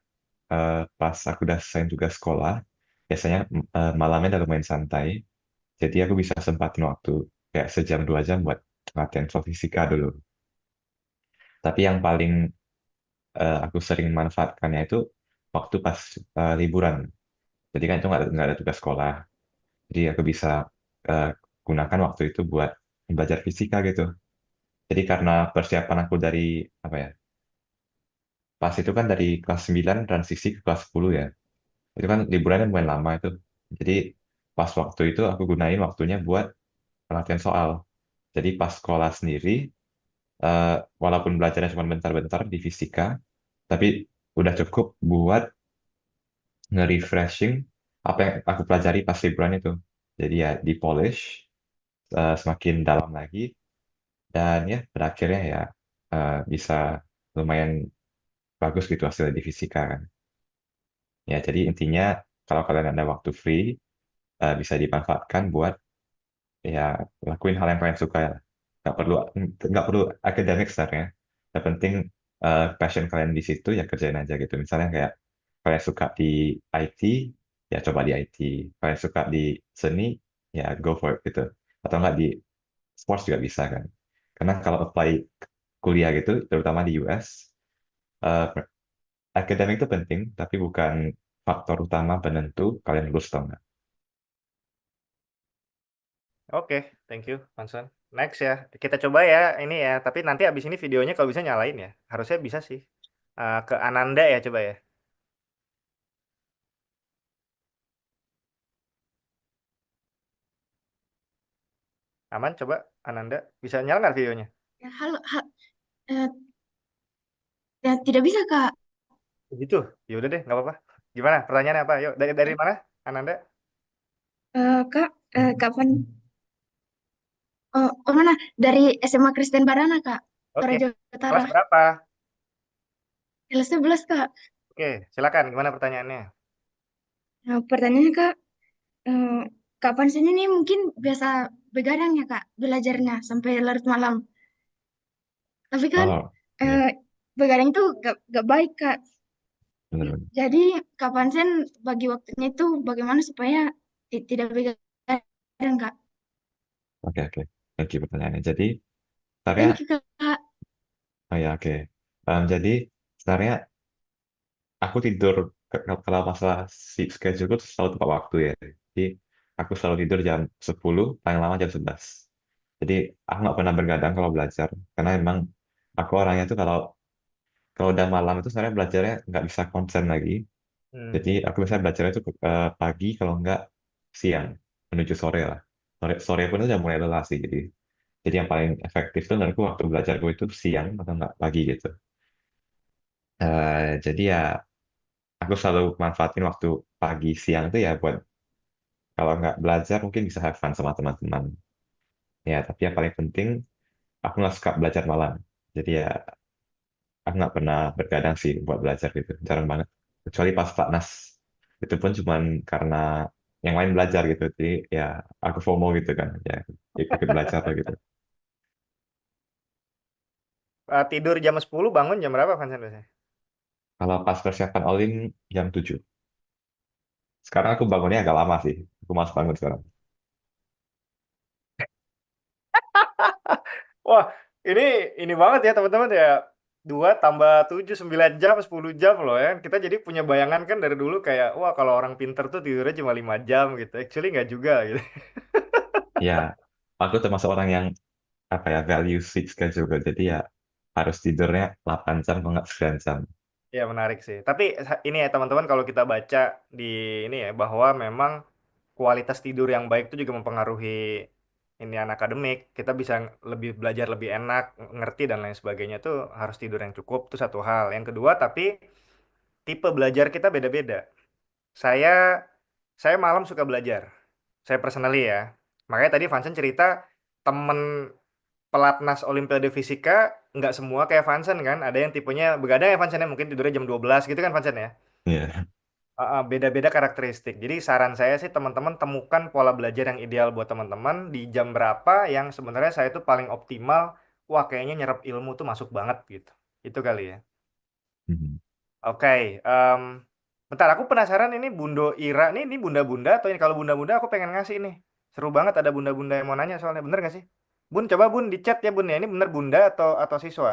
pas aku udah selesai tugas sekolah, biasanya malamnya udah lumayan santai. Jadi aku bisa sempatin waktu kayak sejam 2 jam buat latihan fisika dulu. Tapi yang paling aku sering manfaatkannya itu waktu pas liburan. Jadi kan itu nggak ada tugas sekolah. Jadi aku bisa eh, gunakan waktu itu buat belajar fisika gitu. Jadi karena persiapan aku dari apa ya? Pas itu kan dari kelas 9 transisi ke kelas 10 ya. Itu kan liburannya lumayan lama itu. Jadi pas waktu itu aku gunain waktunya buat latihan soal. Jadi pas sekolah sendiri, walaupun belajarnya cuma bentar-bentar di fisika, tapi udah cukup buat nge-refreshing apa yang aku pelajari pas liburan itu. Jadi ya di polish semakin dalam lagi dan ya berakhirnya ya bisa lumayan bagus gitu hasilnya di fisika kan. Ya jadi intinya kalau kalian ada waktu free bisa dimanfaatkan buat ya lakuin hal yang kalian suka ya. Nggak perlu akademik sebenarnya. Yang penting passion kalian di situ ya kerjain aja gitu. Misalnya kayak kalian suka di IT ya coba di IT. Kalian suka di seni ya go for it gitu. Atau enggak di sports juga bisa kan. Karena kalau apply kuliah gitu, terutama di US, eh, akademik itu penting, tapi bukan faktor utama penentu kalian lulus atau enggak. Oke, thank you, Hanson. Next ya, kita coba ya ini ya. Tapi nanti abis ini videonya kalau bisa nyalain ya. Harusnya bisa sih. Ke Ananda ya coba ya. Aman coba Ananda. Bisa nyala nggak videonya? Ya, halo, eh, ya, tidak bisa, Kak. Gitu. Ya udah deh, nggak apa-apa. Gimana? Pertanyaannya apa? Yuk, dari mana, Ananda? Kak, kapan? Mana? Dari SMA Kristen Barana, Kak. Oke. Toraja Utara. Kelas berapa? Kelas 11, Kak. Oke, silakan. Gimana pertanyaannya? Nah, pertanyaannya, Kak, eh, kapan sih ini mungkin biasa begadang ya, Kak, belajarnya sampai larut malam. Tapi kan Oh, ya, eh, begadang itu gak baik, Kak. benar-benar. Jadi kapan sih bagi waktunya itu bagaimana supaya tidak begadang, Kak? Oke. Thank you pertanyaannya. Jadi, sebenarnya, Thank you, Kak. oh ya oke. Jadi, sebenarnya aku tidur kalau masalah sleep schedule itu selalu tepat waktu ya. Jadi aku selalu tidur jam 10, paling lama jam 11. Jadi aku nggak pernah bergadang kalau belajar karena emang aku orangnya tuh kalau udah malam itu sebenarnya belajarnya nggak bisa konsen lagi. Jadi Hmm. aku biasanya belajarnya itu pagi kalau nggak siang menuju sore lah. Sore pun udah mulai lelah sih. Jadi yang paling efektif tuh menurutku waktu belajarku itu siang atau nggak pagi gitu. Jadi ya aku selalu manfaatin waktu pagi siang tuh ya buat kalau nggak belajar mungkin bisa have fun sama teman-teman. Ya tapi yang paling penting aku nggak suka belajar malam. Jadi ya aku nggak pernah bergadang sih buat belajar gitu. Jarang banget. Kecuali pas Platnas. Itu pun cuman karena yang lain belajar gitu. Jadi ya aku FOMO gitu kan. Ya ikut belajar gitu. Tidur jam 10 bangun jam berapa Vansan biasanya? Kalau pas persiapan Olim jam 7. Sekarang aku bangunnya agak lama sih. Aku malas bangun sekarang. Wah, ini ini banget ya teman-teman ya. 2 tambah 7 9 jam, 10 jam loh ya. Kita jadi punya bayangan kan dari dulu kayak, wah kalau orang pinter tuh tidurnya cuma 5 jam gitu. Actually nggak juga gitu. Ya, aku termasuk orang yang apa ya value sleep schedule. Jadi ya harus tidurnya 8 jam atau nggak 9 jam. Ya menarik sih. Tapi ini ya teman-teman kalau kita baca di ini ya bahwa memang kualitas tidur yang baik itu juga mempengaruhi ini akademik. Kita bisa lebih belajar lebih enak, ngerti dan lain sebagainya tuh harus tidur yang cukup. Itu satu hal. Yang kedua, tapi tipe belajar kita beda-beda. Saya saya malam suka belajar. Saya personally ya. Makanya tadi Vansen cerita temen pelatnas Olimpiade Fisika nggak semua kayak Vansen kan. Ada yang tipenya begadang ya Vansen ya. Mungkin tidurnya jam 12 gitu kan Vansen ya. Iya. Beda-beda karakteristik. Jadi saran saya sih teman-teman temukan pola belajar yang ideal buat teman-teman di jam berapa yang sebenarnya saya tuh paling optimal. Wah kayaknya nyerap ilmu tuh masuk banget gitu. Itu kali ya. Mhm. Oke, bentar aku penasaran ini Bundo Ira nih, ini bunda-bunda atau ini kalau bunda-bunda aku pengen ngasih nih. Seru banget ada bunda-bunda yang mau nanya soalnya bener gak sih? Bun, coba Bun di chat ya Bun ya. Ini bener bunda atau siswa?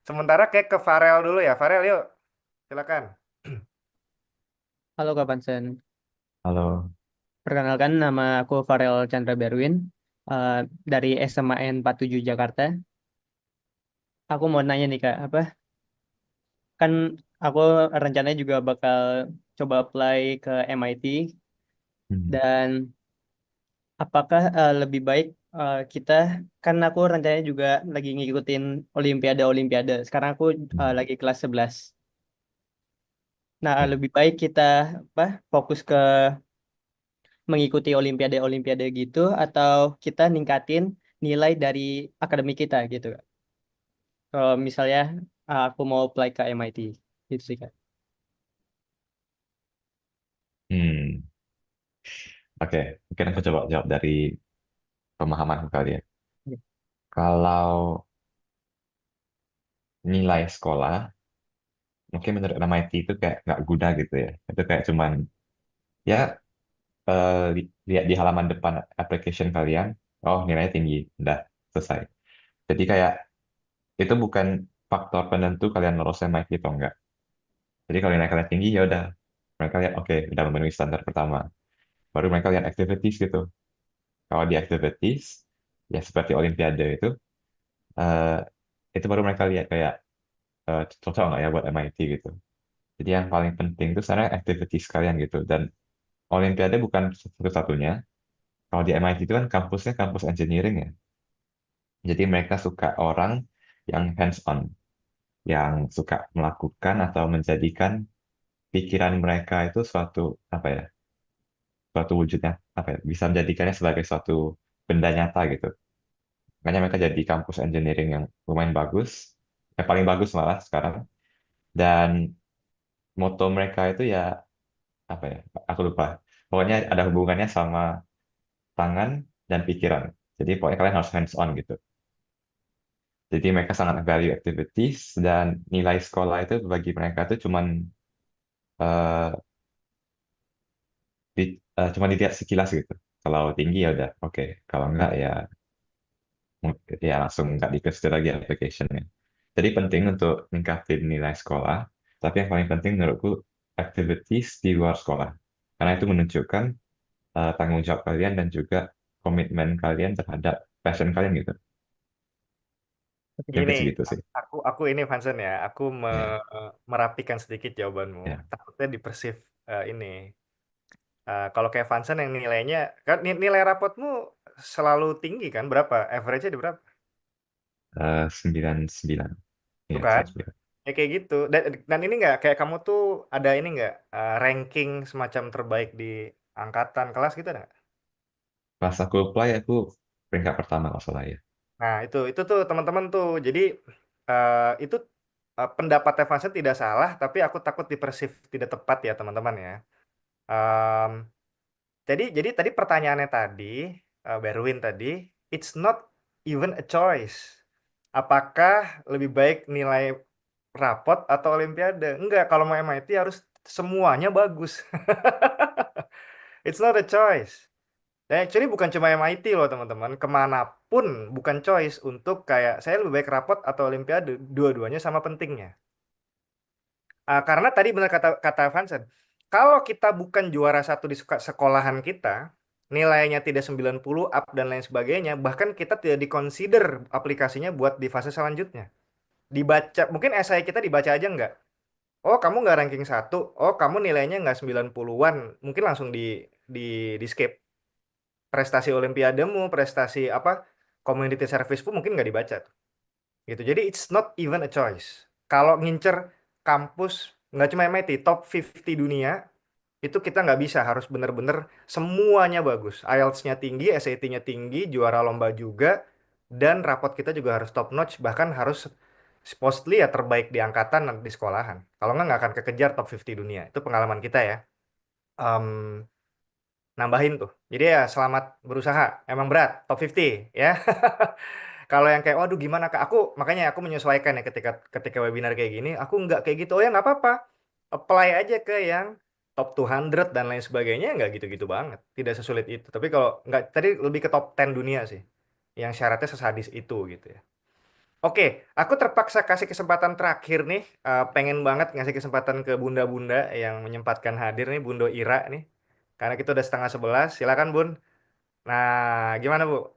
Sementara kayak ke Farel dulu ya. Farel yuk, silakan. Halo Kak Pansen, Halo. perkenalkan nama aku Farel Chandra Berwin eh, dari SMAN 47 Jakarta. Aku mau nanya nih Kak, kan aku rencananya juga bakal coba apply ke MIT Mhm. dan apakah lebih baik kita, kan aku rencananya juga lagi ngikutin Olimpiade-Olimpiade. Sekarang aku Mhm. lagi kelas 11. Nah, lebih baik kita fokus ke mengikuti olimpiade-olimpiade gitu atau kita ningkatin nilai dari akademik kita gitu Kak. Kalau misalnya aku mau apply ke MIT gitu sih Kak. Hmm. Oke, mungkin aku coba jawab dari pemahaman kali ya. Iya. Kalau nilai sekolah, mungkin menurut MIT itu kayak nggak guna gitu ya. Itu kayak cuman ya lihat di halaman depan application kalian, oh nilainya tinggi, udah selesai. Jadi kayak itu bukan faktor penentu kalian lolos MIT atau enggak. Jadi kalau nilai kalian tinggi ya udah mereka lihat oke udah memenuhi standar pertama. Baru mereka lihat activities gitu. Kalau di activities ya seperti Olimpiade eh, itu baru mereka lihat kayak cocok nggak ya buat MIT gitu. Jadi yang paling penting itu sebenarnya activities kalian gitu. Dan Olimpiade bukan satu-satunya. Kalau di MIT itu kan kampusnya kampus engineering ya. Jadi mereka suka orang yang hands on, yang suka melakukan atau menjadikan pikiran mereka itu suatu apa ya, suatu wujudnya apa ya, bisa menjadikannya sebagai suatu benda nyata gitu. Makanya mereka jadi kampus engineering yang lumayan bagus, yang paling bagus malah sekarang. Dan moto mereka itu ya apa ya, aku lupa. Pokoknya ada hubungannya sama tangan dan pikiran. Jadi pokoknya kalian harus hands on gitu. Jadi mereka sangat value activities dan nilai sekolah itu bagi mereka itu cuman eh, cuma dilihat sekilas gitu. Kalau tinggi ya udah oke. Kalau enggak ya ya langsung nggak di lagi application-nya. Jadi penting untuk ningkatin nilai sekolah Tapi yang paling penting menurutku activities di luar sekolah. Karena itu menunjukkan tanggung jawab kalian dan juga komitmen kalian terhadap passion kalian gitu. Gini, Mungkin segitu sih. aku ini Vansen ya, aku Ya, merapikan sedikit jawabanmu. ya. Takutnya di persif ini. Kalau kayak Vansen yang nilainya, kan nilai rapotmu selalu tinggi kan? Berapa? Average-nya di berapa? 99. Tuh Ya, kan? 99. Ya kayak gitu. Dan ini nggak kayak kamu tuh ada ini nggak ranking semacam terbaik di angkatan kelas gitu ada nggak? Pas aku apply, aku peringkat pertama kalau salah ya. Nah itu tuh teman-teman tuh. Jadi itu pendapat Evansa tidak salah, tapi aku takut dipersif tidak tepat ya teman-teman ya. Em, jadi tadi pertanyaannya tadi, Berwin tadi, it's not even a choice. Apakah lebih baik nilai rapot atau olimpiade? Enggak, kalau mau MIT harus semuanya bagus. It's not a choice. Dan actually bukan cuma MIT loh teman-teman, kemanapun bukan choice untuk kayak saya lebih baik rapot atau olimpiade, dua-duanya sama pentingnya. Karena tadi benar kata kata Vansen, kalau kita bukan juara satu di sekolahan kita, nilainya tidak 90 up dan lain sebagainya, bahkan kita tidak dikonsider aplikasinya buat di fase selanjutnya. Dibaca, mungkin esai kita dibaca aja nggak? Oh, kamu nggak ranking satu. Oh, kamu nilainya nggak 90-an. Mungkin langsung di skip. Prestasi olimpiademu, prestasi apa, community service pun mungkin nggak dibaca tuh. Gitu. Jadi it's not even a choice. Kalau ngincer kampus, nggak cuma MIT, top 50 dunia, itu kita nggak bisa, harus bener-bener semuanya bagus. IELTS-nya tinggi, SAT-nya tinggi, juara lomba juga, dan rapot kita juga harus top notch, bahkan harus supposedly ya terbaik di angkatan dan di sekolahan. Kalau nggak akan kekejar top 50 dunia. Itu pengalaman kita ya. Em, nambahin tuh. Jadi ya selamat berusaha. Emang berat, top 50 ya. Kalau yang kayak, waduh gimana Kak? Makanya aku menyesuaikan ya ketika ketika webinar kayak gini. Aku nggak kayak gitu. Oh ya nggak apa-apa. Apply aja ke yang top 200 dan lain sebagainya. Nggak gitu-gitu banget. Tidak sesulit itu. Tapi kalau nggak, tadi lebih ke top 10 dunia sih. Yang syaratnya sesadis itu gitu ya. Oke, aku terpaksa kasih kesempatan terakhir nih. Pengen banget ngasih kesempatan ke bunda-bunda yang menyempatkan hadir nih, Bundo Ira nih. Karena kita udah setengah 11. Silakan Bun. Nah, gimana Bu?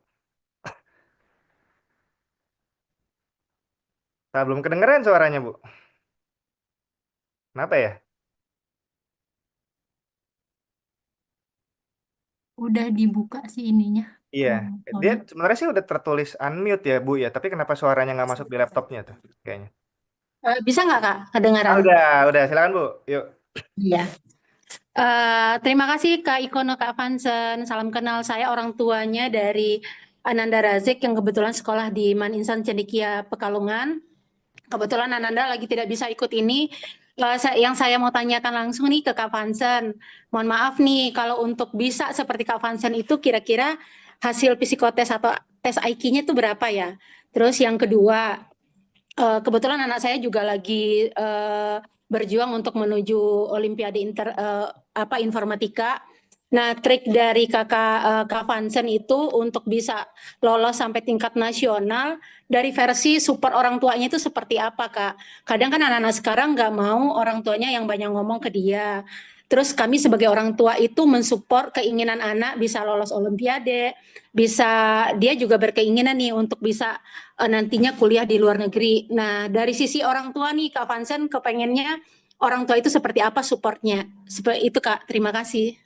Belum kedengeran suaranya Bu. Kenapa ya? Udah dibuka sih ininya. Iya, dia Soalnya sebenarnya sih udah tertulis unmute ya Bu ya. Tapi kenapa suaranya nggak masuk di laptopnya tuh? Kayaknya. Bisa nggak Kak kedengaran? Udah. Silakan Bu. Yuk. Iya. Terima kasih Kak Ikono, Kak Vansen. Salam kenal, saya orang tuanya dari Ananda Razik yang kebetulan sekolah di Man Insan Cendekia Pekalongan. Kebetulan Ananda lagi tidak bisa ikut ini. Yang saya mau tanyakan langsung nih ke Kak Vansen. Mohon maaf nih, kalau untuk bisa seperti Kak Vansen itu kira-kira hasil psikotes atau tes IQ-nya itu berapa ya? Terus yang kedua, kebetulan anak saya juga lagi berjuang untuk menuju Olimpiade informatika. Nah, trik dari Kak Vansen itu untuk bisa lolos sampai tingkat nasional dari versi support orang tuanya itu seperti apa, Kak? Kadang kan anak-anak sekarang nggak mau orang tuanya yang banyak ngomong ke dia. Terus kami sebagai orang tua itu mensupport keinginan anak bisa lolos Olimpiade, bisa dia juga berkeinginan nih untuk bisa nantinya kuliah di luar negeri. Nah, dari sisi orang tua nih, Kak Vansen kepengennya orang tua itu seperti apa supportnya? Seperti itu, Kak. Terima kasih.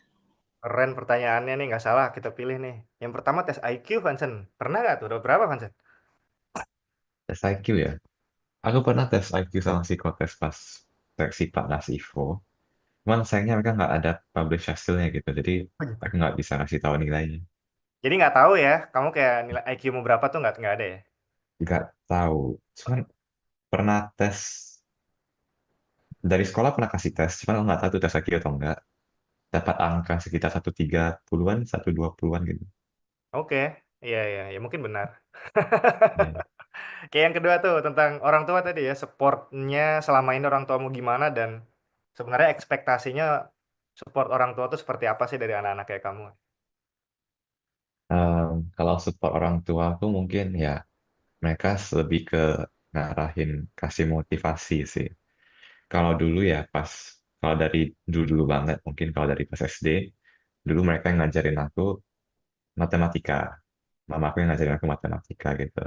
Keren pertanyaannya nih, nggak salah kita pilih nih. Yang pertama tes IQ, Vansen. Pernah nggak tuh? Udah berapa, Vansen? Tes IQ ya. Aku pernah tes IQ sama psikotes pas seleksi Platnas Ivo. Cuman sayangnya mereka nggak ada publish hasilnya gitu. Jadi Oh, gitu. aku nggak bisa ngasih tahu nilainya. Jadi nggak tahu ya, kamu kayak nilai IQ-mu berapa tuh nggak ada ya? Nggak tahu. Cuman pernah tes dari sekolah pernah kasih tes. Cuman aku nggak tahu tuh tes IQ atau enggak. Dapat angka sekitar 130-an, 120-an gitu. Oke, iya, mungkin benar. Ya. Kayak yang kedua tuh tentang orang tua tadi ya, supportnya selama ini orang tuamu gimana dan sebenarnya ekspektasinya support orang tua tuh seperti apa sih dari anak-anak kayak kamu? Kalau support orang tua aku mungkin ya mereka lebih ke ngarahin kasih motivasi sih. Kalau dulu ya kalau dari dulu banget, mungkin kalau dari pas SD, dulu mereka yang ngajarin aku matematika. Mama aku yang ngajarin aku matematika gitu.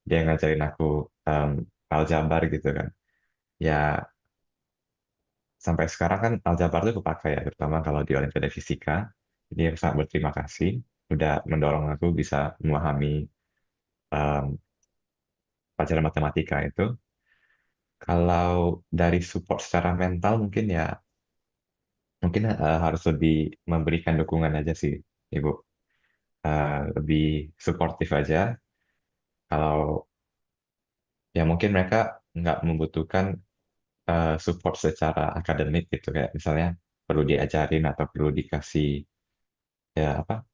Dia yang ngajarin aku em, aljabar gitu kan. Ya, sampai sekarang kan aljabar itu kepakai ya, terutama kalau di Olimpiade Fisika. Jadi aku sangat berterima kasih udah mendorong aku bisa memahami em, pelajaran matematika itu. Kalau dari support secara mental mungkin harus lebih memberikan dukungan aja sih, Ibu. Lebih suportif aja. Kalau ya mungkin mereka nggak membutuhkan support secara akademik gitu, kayak misalnya perlu diajarin atau perlu dikasih ya apa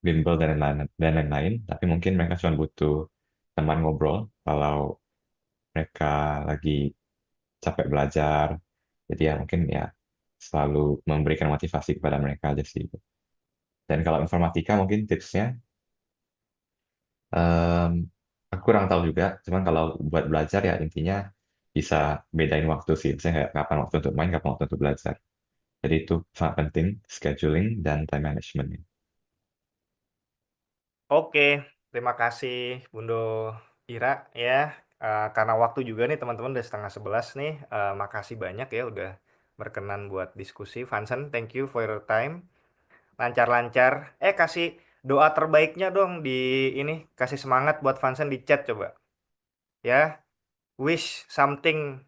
bimbel dan lain-lain, tapi mungkin mereka cuma butuh teman ngobrol kalau mereka lagi capek belajar. Jadi ya mungkin ya selalu memberikan motivasi kepada mereka aja sih. Dan kalau informatika mungkin tipsnya em, aku kurang tahu juga, cuman kalau buat belajar ya intinya bisa bedain waktu sih, misalnya kayak kapan waktu untuk main, kapan waktu untuk belajar. Jadi itu sangat penting, scheduling dan time management. Oke, terima kasih Bundo Ira ya. Karena waktu juga nih teman-teman udah 10:30 nih. Makasih banyak ya udah berkenan buat diskusi. Vansen, thank you for your time. Lancar-lancar. Kasih doa terbaiknya dong di ini. Kasih semangat buat Vansen di chat coba. Ya, wish something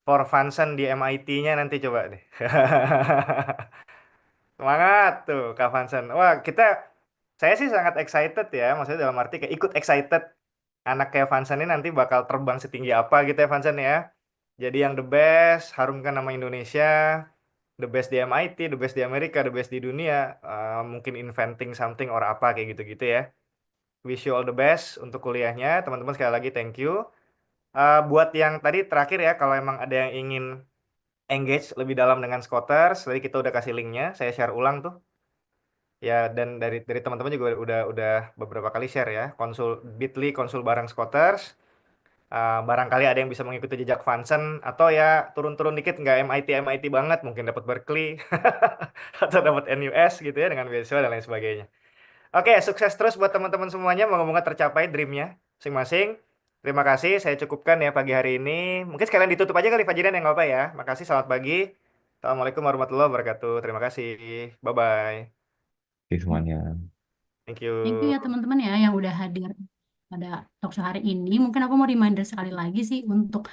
for Vansen di MIT-nya nanti coba deh. Semangat tuh Kak Vansen. Wah, saya sih sangat excited ya. Maksudnya dalam arti kayak ikut excited. Anak kayak Vansen ini nanti bakal terbang setinggi apa gitu ya Vansen ya. Jadi yang the best, harumkan nama Indonesia, the best di MIT, the best di Amerika, the best di dunia. Mungkin inventing something or apa kayak gitu-gitu ya. Wish you all the best untuk kuliahnya. Teman-teman sekali lagi thank you. Buat yang tadi terakhir ya, kalau emang ada yang ingin engage lebih dalam dengan Scooters, tadi kita udah kasih linknya, saya share ulang tuh. Ya, dan dari teman-teman juga udah beberapa kali share ya, Bitly konsul bareng Scooters. Barangkali ada yang bisa mengikuti jejak Vansen, atau ya turun-turun dikit nggak MIT banget, mungkin dapat Berkeley atau dapat NUS gitu ya dengan beasiswa dan lain sebagainya. Oke, sukses terus buat teman-teman semuanya, moga-moga tercapai dreamnya masing-masing. Terima kasih, saya cukupkan ya pagi hari ini. Mungkin sekalian ditutup aja kali Fajiran yang nggak apa ya. Makasih, selamat pagi. Assalamualaikum warahmatullahi wabarakatuh. Terima kasih. Bye-bye. Jadi semuanya. Thank you. Thank you ya teman-teman ya yang udah hadir pada talkshow hari ini. Mungkin aku mau reminder sekali lagi sih untuk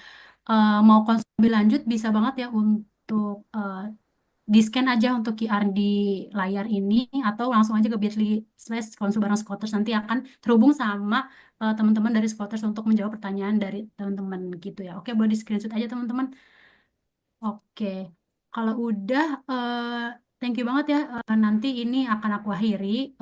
mau konsul lebih lanjut bisa banget ya untuk di-scan aja untuk QR di layar ini atau langsung aja ke bit.ly/konsul bareng Scooters, nanti akan terhubung sama teman-teman dari Scooters untuk menjawab pertanyaan dari teman-teman gitu ya. Oke, boleh di-screenshot aja teman-teman. Oke, kalau udah thank you banget ya. Nanti ini akan aku akhiri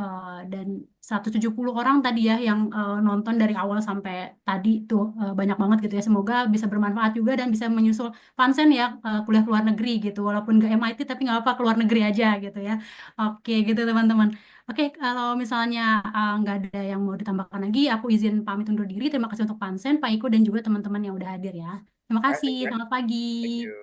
dan 170 orang tadi ya yang nonton dari awal sampai tadi tuh banyak banget gitu ya. Semoga bisa bermanfaat juga dan bisa menyusul Vansen ya kuliah ke luar negeri gitu. Walaupun nggak MIT tapi nggak apa, keluar negeri aja gitu ya. Oke gitu teman-teman. Oke, kalau misalnya nggak ada yang mau ditambahkan lagi, aku izin pamit undur diri. Terima kasih untuk Vansen, Pak Iko, dan juga teman-teman yang udah hadir ya. Terima kasih, selamat pagi. Thank you.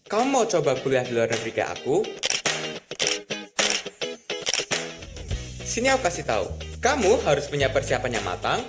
Kamu mau coba kuliah di luar negeri kayak aku? Sini aku kasih tahu. Kamu harus punya persiapan yang matang,